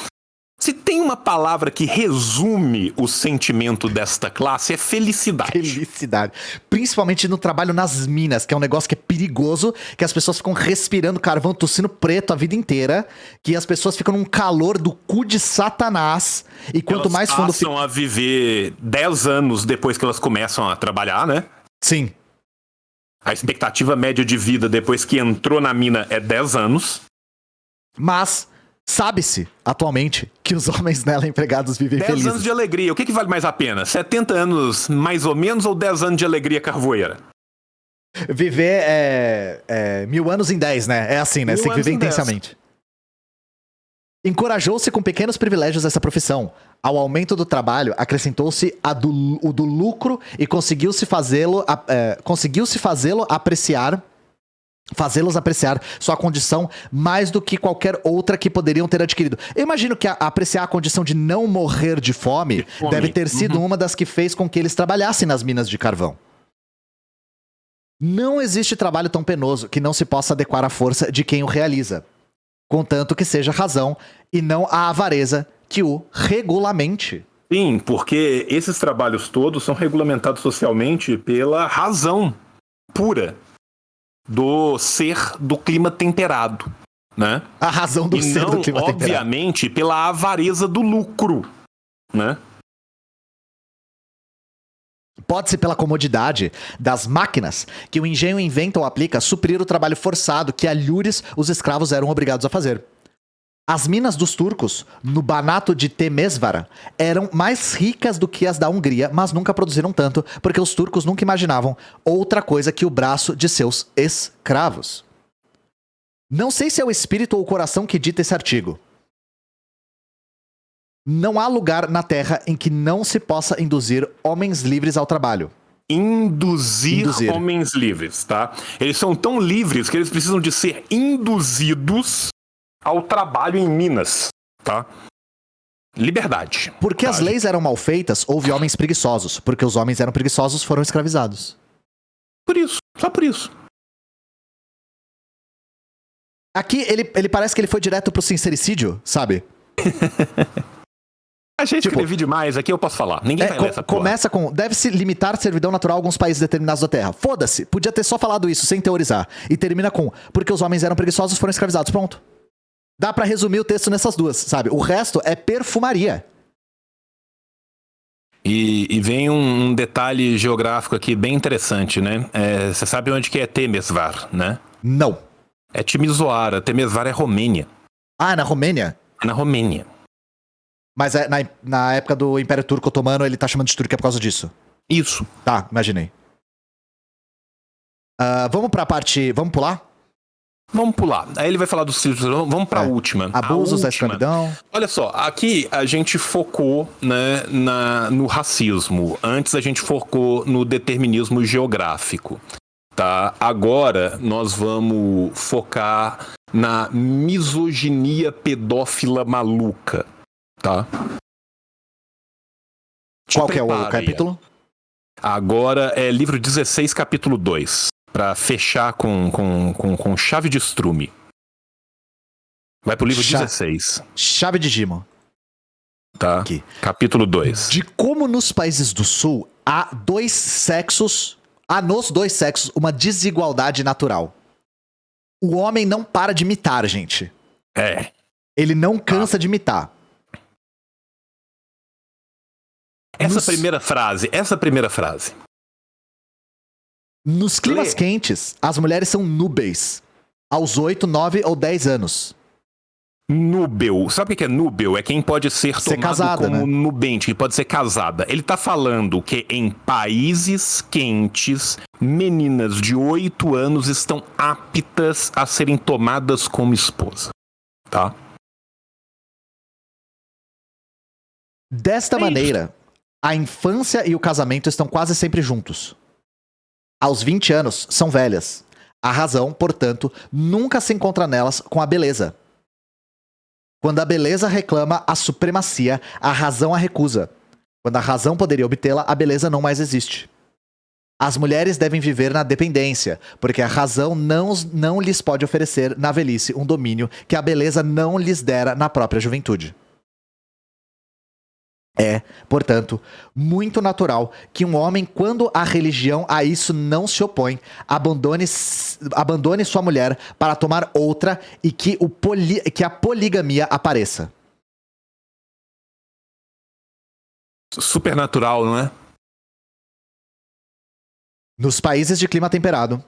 Se tem uma palavra que resume o sentimento desta classe, é felicidade. Felicidade. Principalmente no trabalho nas minas, que é um negócio que é perigoso, que as pessoas ficam respirando carvão, tossindo preto a vida inteira, que as pessoas ficam num calor do cu de Satanás, e quanto elas mais fundo passam a viver 10 anos depois que elas começam a trabalhar, né? Sim. A expectativa média de vida depois que entrou na mina é 10 anos. Mas sabe-se, atualmente, que os homens nela empregados vivem 10 felizes. 10 anos de alegria. O que vale mais a pena? 70 anos mais ou menos ou 10 anos de alegria carvoeira? Viver 1000 anos em 10, né? É assim, né? Você tem que viver intensamente. Encorajou-se com pequenos privilégios essa profissão. Ao aumento do trabalho, acrescentou-se o do lucro e conseguiu-se fazê-los apreciar sua condição mais do que qualquer outra que poderiam ter adquirido. Eu imagino que apreciar a condição de não morrer de fome deve ter sido uma das que fez com que eles trabalhassem nas minas de carvão. Não existe trabalho tão penoso que não se possa adequar à força de quem o realiza, contanto que seja a razão e não a avareza que o regulamente. Sim, porque esses trabalhos todos são regulamentados socialmente pela razão pura do ser do clima temperado, né? A razão do ser do clima temperado. Obviamente, pela avareza do lucro, né? Pode-se pela comodidade das máquinas que o engenho inventa ou aplica suprir o trabalho forçado que alhures os escravos eram obrigados a fazer. As minas dos turcos, no Banato de Temesvara, eram mais ricas do que as da Hungria, mas nunca produziram tanto, porque os turcos nunca imaginavam outra coisa que o braço de seus escravos. Não sei se é o espírito ou o coração que dita esse artigo. Não há lugar na Terra em que não se possa induzir homens livres ao trabalho. Induzir homens livres, tá? Eles são tão livres que eles precisam de ser induzidos ao trabalho em minas, tá? Liberdade. Porque as leis eram mal feitas, houve homens preguiçosos. Porque os homens eram preguiçosos, foram escravizados. Por isso, só por isso. Aqui, ele parece que ele foi direto pro sincericídio, sabe? Achei que escrevi demais, aqui eu posso falar. Ninguém vai ler essa porra. Começa com, deve-se limitar servidão natural a alguns países determinados da Terra. Foda-se, podia ter só falado isso, sem teorizar. E termina com, porque os homens eram preguiçosos, foram escravizados. Pronto. Dá pra resumir o texto nessas duas, sabe? O resto é perfumaria. E vem um detalhe geográfico aqui bem interessante, né? Você sabe onde que é Temesvar, né? Não. É Timisoara. Temesvar é Romênia. Ah, na Romênia? É na Romênia. Mas na época do Império Turco Otomano, ele tá chamando de Turquia por causa disso. Isso. Tá, imaginei. Vamos pra parte... Vamos pular? Vamos pular. Aí ele vai falar dos ciclos. Vamos pra última. Abusos da última. escravidão. Olha só, aqui a gente focou, né, no racismo. Antes a gente focou no determinismo geográfico. Tá? Agora nós vamos focar na misoginia pedófila maluca. Tá? Qual que é o capítulo? Agora é livro 16, capítulo 2. Pra fechar com chave de estrume. Vai pro livro 16. Chave de Gimo. Tá? Aqui. Capítulo 2. De como nos países do sul há nos dois sexos uma desigualdade natural. O homem não para de imitar, gente. É. Ele não cansa de imitar. Essa primeira frase. Nos climas quentes, as mulheres são núbeis. Aos 8, 9 ou 10 anos. Núbel. Sabe o que é núbel? É quem pode ser tomado casada, como né? nubente, que pode ser casada. Ele tá falando que em países quentes, meninas de 8 anos estão aptas a serem tomadas como esposa. Tá? Desta maneira, a infância e o casamento estão quase sempre juntos. Aos 20 anos, são velhas. A razão, portanto, nunca se encontra nelas com a beleza. Quando a beleza reclama a supremacia, a razão a recusa. Quando a razão poderia obtê-la, a beleza não mais existe. As mulheres devem viver na dependência, porque a razão não lhes pode oferecer na velhice um domínio que a beleza não lhes dera na própria juventude. É, portanto, muito natural que um homem, quando a religião a isso não se opõe, abandone sua mulher para tomar outra e que a poligamia apareça. Supernatural, não é? Nos países de clima temperado,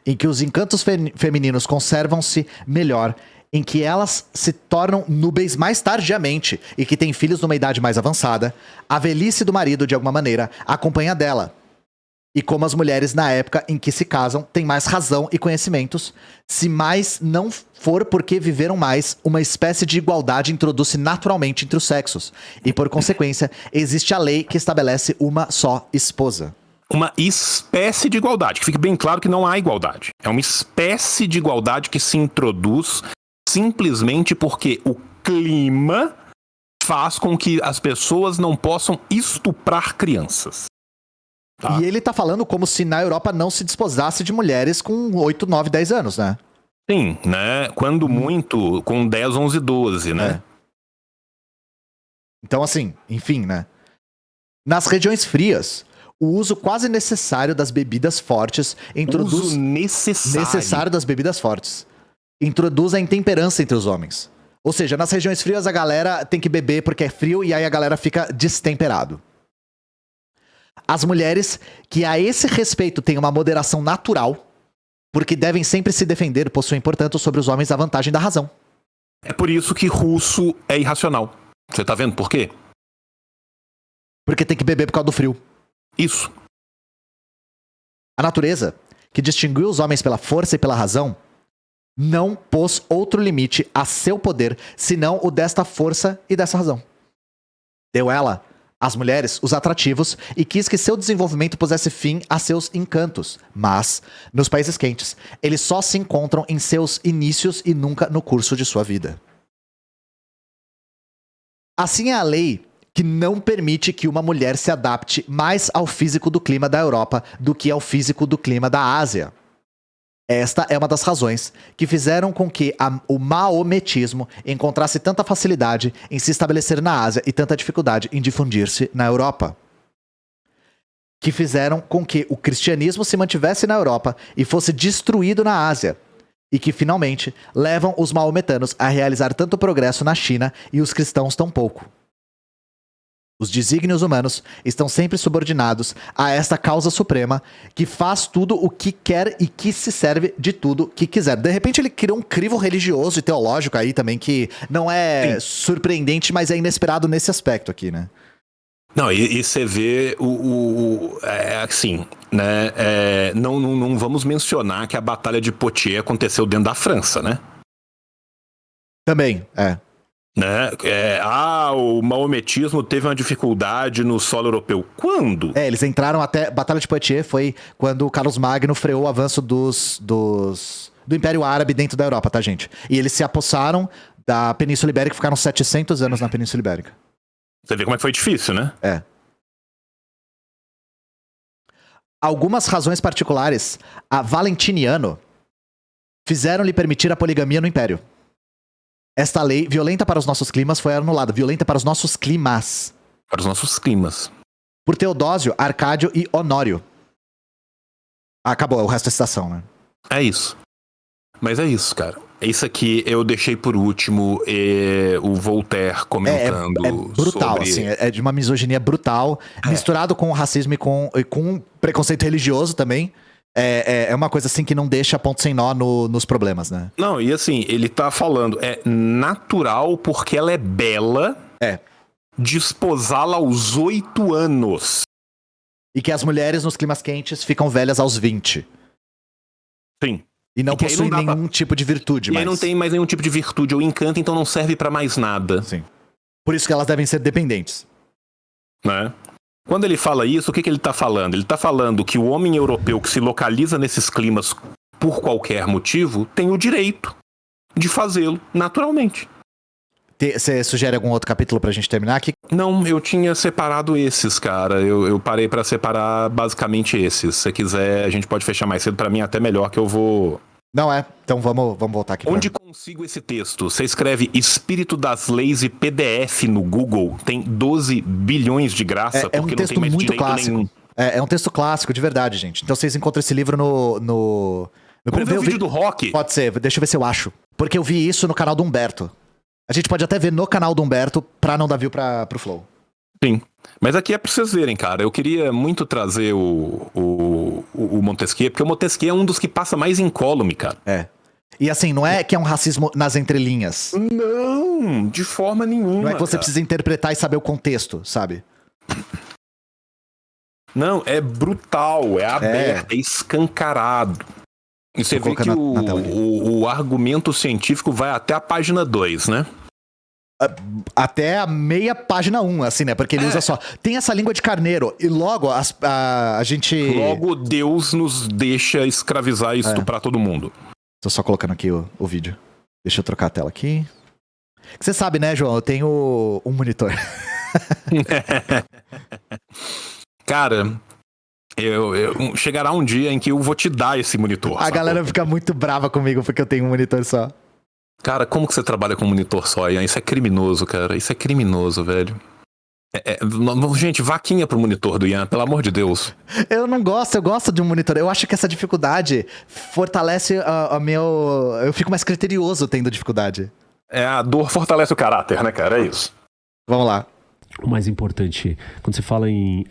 em que os encantos femininos conservam-se melhor, em que elas se tornam núbeis mais tardiamente e que têm filhos numa idade mais avançada, a velhice do marido, de alguma maneira, acompanha dela. E como as mulheres, na época em que se casam, têm mais razão e conhecimentos, se mais não for porque viveram mais, uma espécie de igualdade introduz-se naturalmente entre os sexos. E, por consequência, existe a lei que estabelece uma só esposa. Uma espécie de igualdade, que fique bem claro que não há igualdade. É uma espécie de igualdade que se introduz simplesmente porque o clima faz com que as pessoas não possam estuprar crianças. Tá? E ele tá falando como se na Europa não se desposasse de mulheres com 8, 9, 10 anos, né? Sim, né? Quando muito, com 10, 11, 12, né? É. Então, assim, enfim, né? Nas regiões frias, o uso quase necessário das bebidas fortes introduz... Uso necessário das bebidas fortes. Introduz a intemperança entre os homens. Ou seja, nas regiões frias a galera tem que beber porque é frio e aí a galera fica destemperado. As mulheres que a esse respeito têm uma moderação natural, porque devem sempre se defender, possuem, portanto, sobre os homens a vantagem da razão. É por isso que russo é irracional. Você tá vendo por quê? Porque tem que beber por causa do frio. Isso. A natureza, que distinguiu os homens pela força e pela razão, não pôs outro limite a seu poder, senão o desta força e dessa razão. Deu ela, às mulheres, os atrativos e quis que seu desenvolvimento pusesse fim a seus encantos. Mas, nos países quentes, eles só se encontram em seus inícios e nunca no curso de sua vida. Assim é a lei que não permite que uma mulher se adapte mais ao físico do clima da Europa do que ao físico do clima da Ásia. Esta é uma das razões que fizeram com que o maometismo encontrasse tanta facilidade em se estabelecer na Ásia e tanta dificuldade em difundir-se na Europa. Que fizeram com que o cristianismo se mantivesse na Europa e fosse destruído na Ásia. E que, finalmente, levam os maometanos a realizar tanto progresso na China e os cristãos tão pouco. Os desígnios humanos estão sempre subordinados a esta causa suprema que faz tudo o que quer e que se serve de tudo que quiser. De repente ele criou um crivo religioso e teológico aí também que não é surpreendente, mas é inesperado nesse aspecto aqui, né? Não, e você vê assim, né? Não vamos mencionar que a Batalha de Poitiers aconteceu dentro da França, né? Também, Né? O maometismo teve uma dificuldade no solo europeu. Quando? Eles entraram até... Batalha de Poitiers foi quando o Carlos Magno freou o avanço do Império Árabe dentro da Europa, tá, gente? E eles se apossaram da Península Ibérica, ficaram 700 anos na Península Ibérica. Você vê como é que foi difícil, né? Algumas razões particulares a Valentiniano fizeram-lhe permitir a poligamia no Império. Esta lei, violenta para os nossos climas, foi anulada. Violenta para os nossos climas. Para os nossos climas. Por Teodósio, Arcádio e Honório. Acabou, o resto da citação, né? É isso. Mas é isso, cara. Isso aqui eu deixei por último o Voltaire comentando É brutal, sobre... assim. É de uma misoginia brutal, misturado com o racismo e com preconceito religioso também. É uma coisa assim que não deixa ponto sem nó nos problemas, né? Não, e assim, ele tá falando, é natural porque ela é bela desposá-la aos 8 anos. E que as mulheres nos climas quentes ficam velhas aos 20. Sim. E não possuem nenhum tipo de virtude. E aí não tem mais nenhum tipo de virtude ou encanto, então não serve pra mais nada. Sim. Por isso que elas devem ser dependentes. Né? Quando ele fala isso, o que ele tá falando? Ele tá falando que o homem europeu que se localiza nesses climas por qualquer motivo tem o direito de fazê-lo naturalmente. Você sugere algum outro capítulo pra gente terminar aqui? Não, eu tinha separado esses, cara. Eu parei pra separar basicamente esses. Se você quiser, a gente pode fechar mais cedo. Pra mim, até melhor que eu vou... Não Então vamos voltar aqui. Onde consigo esse texto? Você escreve Espírito das Leis e PDF no Google. Tem 12 bilhões de graça, porque um não texto tem mais muito direito clássico. nenhum. É um texto clássico, de verdade, gente. Então vocês encontram esse livro no Vamos ver o vídeo do Rock? Pode ser, deixa eu ver se eu acho. Porque eu vi isso no canal do Humberto. A gente pode até ver no canal do Humberto pra não dar view pro Flow. Sim. Mas aqui é pra vocês verem, cara. Eu queria muito trazer o Montesquieu, porque o Montesquieu é um dos que passa mais incólume, cara. E assim, não é que é um racismo nas entrelinhas. Não, de forma nenhuma. Não é que você precisa interpretar e saber o contexto, sabe? Não, é brutal, é aberto, é escancarado. E você vê que o argumento científico vai até a página 2, né? Até a meia página 1, assim, né? Porque ele usa só... Tem essa língua de carneiro. E logo a gente... Logo Deus nos deixa escravizar e estuprar todo mundo. Tô só colocando aqui o vídeo. Deixa eu trocar a tela aqui. Você sabe, né, João? Eu tenho um monitor. Cara... chegará um dia em que eu vou te dar esse monitor. A galera fica muito brava comigo porque eu tenho um monitor só. Cara, como que você trabalha com um monitor só, Ian? Isso é criminoso, cara. Isso é criminoso, velho. Gente, vaquinha pro monitor do Ian, pelo amor de Deus. Eu não gosto, eu gosto de um monitor. Eu acho que essa dificuldade fortalece a meu... Eu fico mais criterioso tendo dificuldade. A dor fortalece o caráter, né, cara? É isso. Vamos lá. O mais importante, quando você fala em...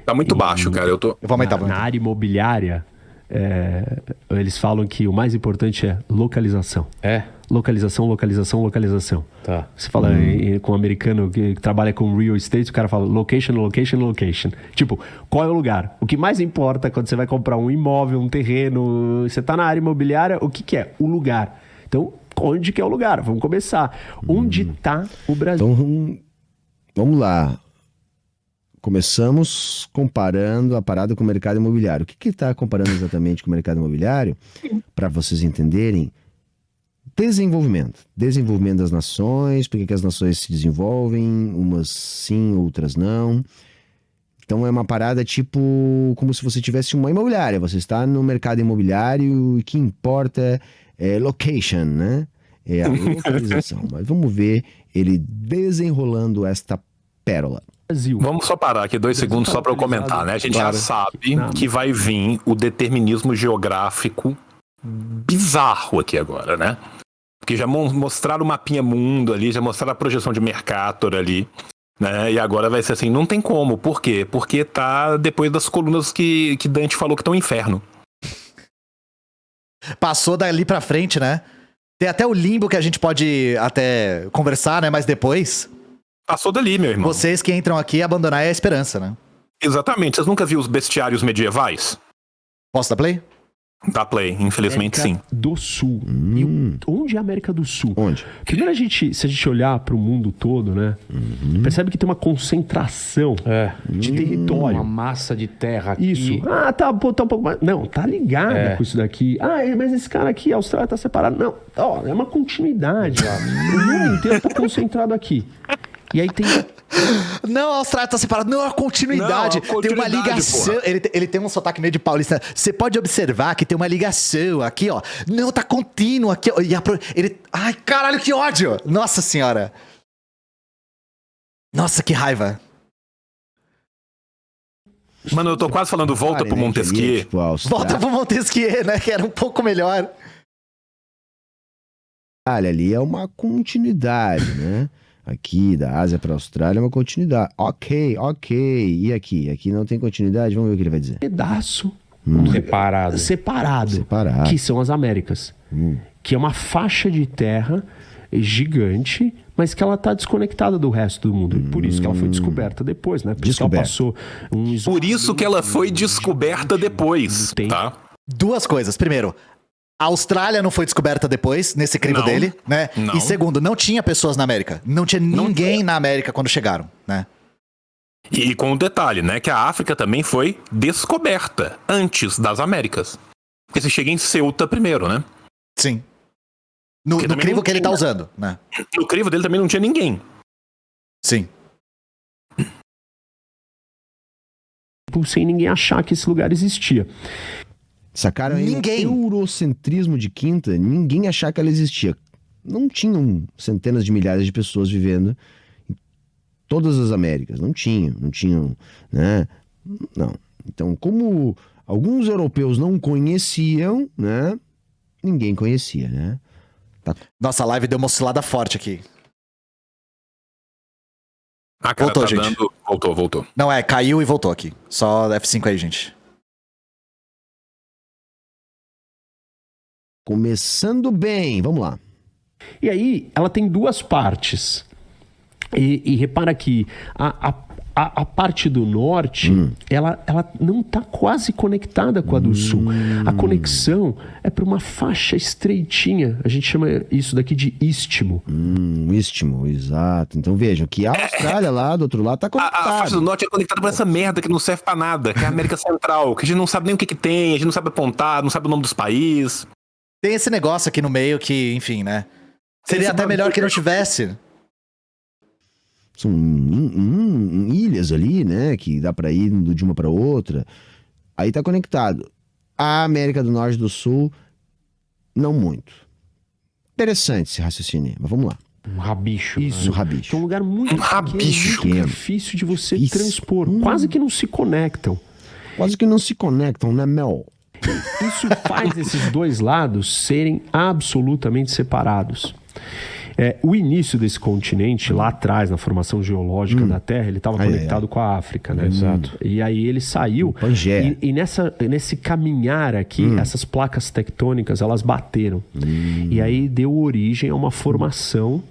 Tá muito baixo, cara. Eu vou aumentar. Na área imobiliária, eles falam que o mais importante é localização. Localização. Tá. Você fala com um americano que trabalha com real estate, o cara fala location. Tipo, qual é o lugar? O que mais importa quando você vai comprar um imóvel, um terreno, você tá na área imobiliária, o que é? O lugar. Então, onde que é o lugar? Vamos começar. Onde tá o Brasil? Então, vamos lá. Começamos comparando a parada com o mercado imobiliário. O que está comparando exatamente com o mercado imobiliário? Para vocês entenderem, desenvolvimento das nações, por que as nações se desenvolvem, umas sim, outras não. Então é uma parada tipo como se você tivesse uma imobiliária. Você está no mercado imobiliário e o que importa é location, né? É a localização. Mas vamos ver ele desenrolando esta pérola. Vamos só parar aqui 2 segundos só para eu comentar, né? A gente já sabe que vai vir o determinismo geográfico bizarro aqui agora, né? Porque já mostraram o mapinha mundo ali, já mostraram a projeção de Mercator ali. Né? E agora vai ser assim, não tem como. Por quê? Porque tá depois das colunas que Dante falou que estão no inferno. Passou dali pra frente, né? Tem até o limbo que a gente pode até conversar, né? Mas depois, Passou dali, meu irmão. vocês que entram aqui, abandonar é a esperança, né? Exatamente. Vocês nunca viram os bestiários medievais? Posso dar play? Da Play, infelizmente sim. América do Sul. E onde é a América do Sul? Onde? Primeiro, se a gente olhar para o mundo todo, né? Percebe que tem uma concentração de território. Uma massa de terra aqui. Isso. Ah, tá um pouco mais. Não, tá ligada com isso daqui. Ah, mas esse cara aqui, a Austrália tá separado. Não, ó, é uma continuidade. O mundo inteiro tá concentrado aqui. E aí tem. Não, a Austrália tá separada. Não, a continuidade. Não, a Tem uma continuidade, ligação. Ele tem um sotaque meio de paulista. Você pode observar que tem uma ligação aqui, ó. Não, tá contínuo aqui, ó. Ai, caralho, que ódio! Nossa senhora. Nossa, que raiva. Mano, eu tô quase falando volta pro Montesquieu. Tipo, a Austrália, Volta pro Montesquieu, né? Que era um pouco melhor. ali é uma continuidade, né? Aqui, da Ásia pra Austrália, é uma continuidade. Ok. E aqui? Aqui não tem continuidade? Vamos ver o que ele vai dizer. Pedaço Separado. Separado. que são as Américas. Que é uma faixa de terra gigante, mas que ela tá desconectada do resto do mundo. Por isso que ela foi descoberta depois, né? Por isso que ela passou Por isso que ela foi descoberta depois, tá? Duas coisas. Primeiro, a Austrália não foi descoberta depois, nesse crivo Não. dele, né? Não. E segundo, não tinha pessoas na América. Não tinha ninguém na América quando chegaram, né? E com o detalhe, né, que a África também foi descoberta antes das Américas. Porque você chega em Ceuta primeiro, né? Sim. No Porque também crivo não que ele tá tinha. usando, né? No crivo dele também não tinha ninguém. Sim. sem ninguém achar que esse lugar existia. Sacaram aí? Ninguém. O eurocentrismo de Quinta, ninguém achar que ela existia. Não tinham centenas de milhares de pessoas vivendo em todas as Américas. Não tinham, né? Não. Então, como alguns europeus não conheciam, né? Ninguém conhecia, né? Nossa, a live deu uma oscilada forte aqui. A cara Voltou, tá gente. dando... Voltou. Não, caiu e voltou aqui. Só F5 aí, gente. Começando bem, vamos lá. E aí, ela tem duas partes. E repara que a parte do norte, ela não está quase conectada com a do sul. A conexão é para uma faixa estreitinha. A gente chama isso daqui de istmo. Istmo, exato. Então vejam que a Austrália lá do outro lado tá A conectada. faixa do norte é conectada por essa merda que não serve pra nada, que é a América Central, que a gente não sabe nem o que tem, a gente não sabe apontar, não sabe o nome dos países. Tem esse negócio aqui no meio que, enfim, né? Seria Esse até melhor bagulho. que não tivesse. São ilhas ali, né? Que dá pra ir de uma pra outra. Aí tá conectado. A América do Norte e do Sul, não muito. Interessante esse raciocínio, mas vamos lá. Um rabicho. Isso. Um rabicho. Que é um lugar muito rabicho. muito difícil de você Isso. transpor. Quase que não se conectam. Quase que não se conectam, né, Mel? Isso faz esses dois lados serem absolutamente separados. O início desse continente, lá atrás, na formação geológica da Terra, ele estava conectado com a África, né? Exato. E aí ele saiu. Pangeia. E nesse caminhar aqui, essas placas tectônicas, elas bateram. E aí deu origem a uma formação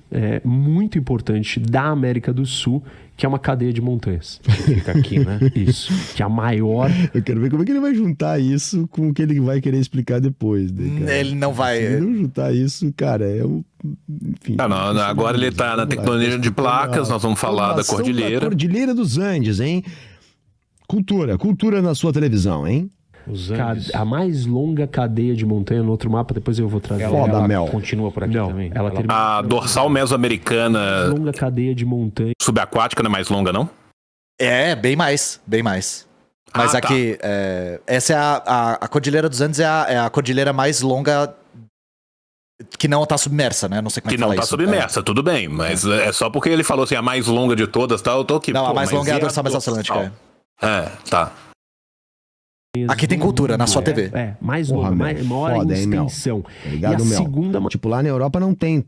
muito importante da América do Sul, que é uma cadeia de montanhas. Fica aqui, né? Isso. Que é a maior. Eu quero ver como é que ele vai juntar isso com o que ele vai querer explicar depois. Né, cara? Ele não vai. Se ele não juntar isso, cara, enfim. Não, agora ele tá na tectonia de placas, nós vamos falar da Formação cordilheira. Da Cordilheira dos Andes, hein? Cultura na sua televisão, hein? Os Andes. A mais longa cadeia de montanha no outro mapa, depois eu vou trazer. Foda, Mel. Continua por aqui Não, também. ela termina. A dorsal mesoamericana Longa cadeia de montanha. subaquática não é mais longa, não? Bem mais. Mas Ah, aqui, essa é a Cordilheira dos Andes, é a cordilheira mais longa que não tá submersa, né? Não sei como Que é que não fala tá isso. submersa, tudo bem. Mas é só porque ele falou assim, a mais longa de todas, tá? Eu tô aqui. Não, a pô, mais mas longa é a e dorsal mesoatlântica. Tá. Aqui tem cultura, na sua TV. Mais Porra, longa, Mel, maior foda, em hein, Mel? extensão. Obrigado, e a Mel. segunda Tipo, lá na Europa não tem.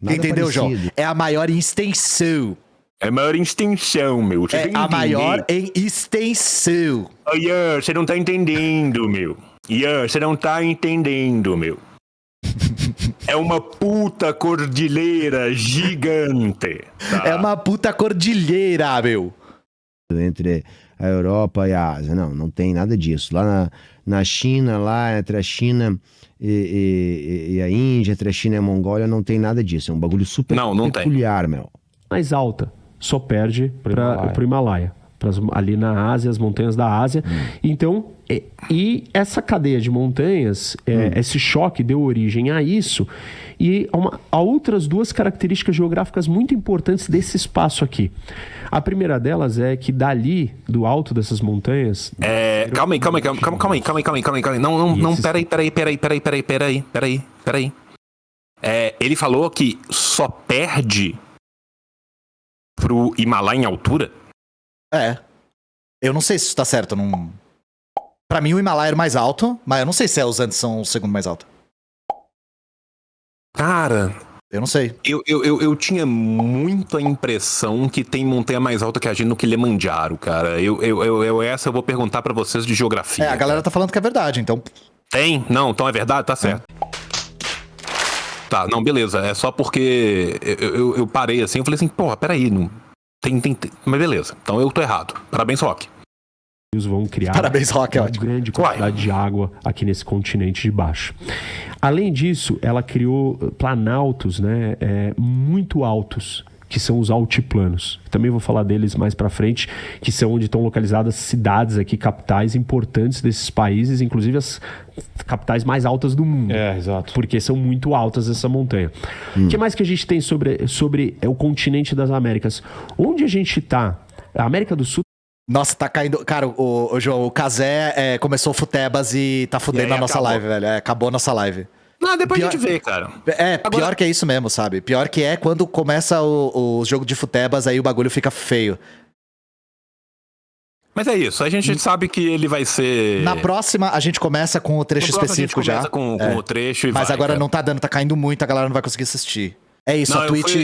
Nada Entendeu, João? parecido. É a maior em extensão. É a maior em extensão, meu. Você É tem que a entender. maior em extensão. Ô, Ian, você não tá entendendo, meu. Ian, você não tá entendendo, meu. É uma puta cordilheira gigante. Tá? É uma puta cordilheira, meu. Entre a Europa e a Ásia. Não tem nada disso. Lá na China, lá entre a China e a Índia, entre a China e a Mongólia, não tem nada disso. É um bagulho super Não tem. peculiar, meu. Mais alta, só perde pro Himalaia. Ali na Ásia, as montanhas da Ásia. Então, e essa cadeia de montanhas, esse choque deu origem a isso e a outras duas características geográficas muito importantes desse espaço aqui. A primeira delas é que dali, do alto dessas montanhas... Calma aí. Não, peraí. Ele falou que só perde pro Himalaia em altura? Eu não sei se isso tá certo. Não... Pra mim, o Himalaia era o mais alto, mas eu não sei se os Andes são o segundo mais alto. Cara, Eu não sei. eu tinha muito a impressão que tem montanha mais alta que a gente no Kilimanjaro, cara. Essa eu vou perguntar pra vocês de geografia. A galera tá falando que é verdade, então... Tem? Não, então é verdade? Tá certo. Tá, não, beleza. É só porque eu parei assim, eu falei assim, porra, peraí, não... Tem. Mas beleza, então eu tô errado. Parabéns, Rock. Eles vão criar Parabéns, Rock, é uma ótimo. grande quantidade de água aqui nesse continente de baixo. Além disso, ela criou planaltos, né, muito altos, que são os altiplanos. Também vou falar deles mais pra frente, que são onde estão localizadas cidades aqui, capitais importantes desses países, inclusive as capitais mais altas do mundo. Exato. Porque são muito altas essa montanha. O que mais que a gente tem sobre o continente das Américas? Onde a gente tá? A América do Sul. Nossa, tá caindo... Cara, o João, o Kazé começou o Futebas e tá fudendo E aí a nossa acabou. live, velho. Acabou a nossa live. Não, depois Pior- a gente vê, cara. Pior que é isso mesmo, sabe? Pior que é quando começa o jogo de Futebas, aí o bagulho fica feio. Mas é isso, a gente sabe que ele vai ser... Na próxima, a gente começa com o trecho No próximo específico a gente já. começa com o trecho e Mas vai, agora cara. não tá dando, tá caindo muito, a galera não vai conseguir assistir. É isso, Não, a Twitch...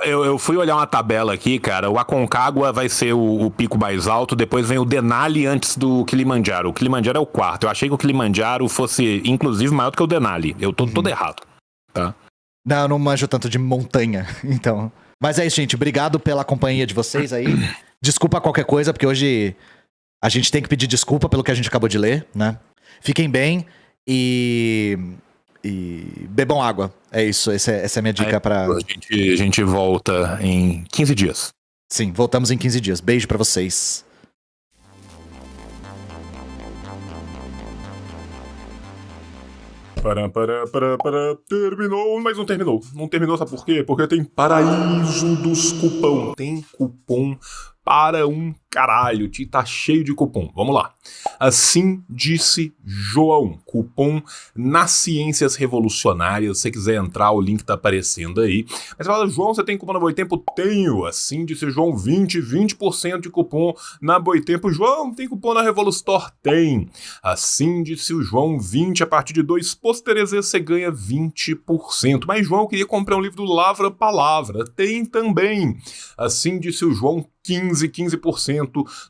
eu fui olhar uma tabela aqui, cara. O Aconcagua vai ser o pico mais alto, depois vem o Denali antes do Kilimanjaro. O Kilimanjaro é o quarto. Eu achei que o Kilimanjaro fosse, inclusive, maior do que o Denali. Eu tô todo errado, tá? Não, eu não manjo tanto de montanha, então... Mas é isso, gente. Obrigado pela companhia de vocês aí. Desculpa qualquer coisa, porque hoje a gente tem que pedir desculpa pelo que a gente acabou de ler, né? Fiquem bem e bebam água. É isso, essa é a minha dica pra... A gente volta em 15 dias. Sim, voltamos em 15 dias. Beijo pra vocês. Terminou, mas não terminou. Não terminou, sabe por quê? Porque tem paraíso dos cupom. Tem cupom para um caralho. Tá cheio de cupom. Vamos lá. Assim disse João. Cupom nas Ciências Revolucionárias. Se você quiser entrar, o link tá aparecendo aí. Mas você fala, João, você tem cupom na Boitempo? Tenho. Assim disse João, 20% de cupom na Boitempo. João, tem cupom na Revolustore? Tem. Assim disse o João, 20 a partir de 2 pôsteres você ganha 20%. Mas João, eu queria comprar um livro do Lavra Palavra. Tem também. Assim disse o João, 15%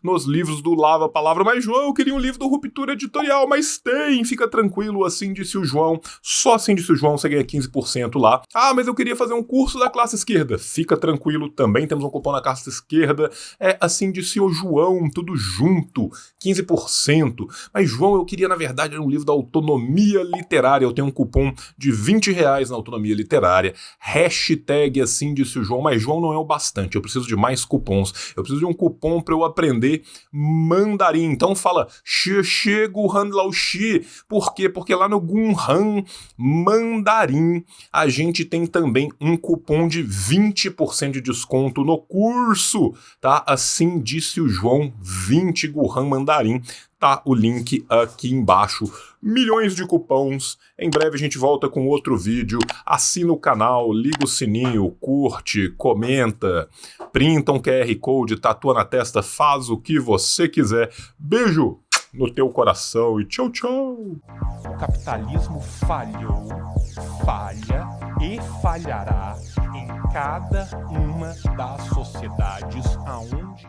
nos livros do Lava Palavra. Mas, João, eu queria um livro do Ruptura Editorial, mas tem, fica tranquilo, assim disse o João. Só assim disse o João, você ganha 15% lá. Ah, mas eu queria fazer um curso da classe esquerda. Fica tranquilo, também temos um cupom na classe esquerda. Assim disse o João, tudo junto, 15%. Mas, João, eu queria, na verdade, um livro da autonomia literária. Eu tenho um cupom de R$20 na autonomia literária. Hashtag assim disse o João, mas João não é o bastante, eu preciso de mais cupons. Eu preciso de um cupom para eu aprender mandarim. Então fala Xie Guhan Lao Xi. Por quê? Porque lá no Gunhan Mandarim a gente tem também um cupom de 20% de desconto no curso, tá? Assim disse o João, 20 Guhan Mandarim. Tá o link aqui embaixo. Milhões de cupons. Em breve a gente volta com outro vídeo. Assina o canal, liga o sininho, curte, comenta, printa um QR Code, tatua na testa, faz o que você quiser. Beijo no teu coração e tchau, tchau. O capitalismo falhou, falha e falhará em cada uma das sociedades aonde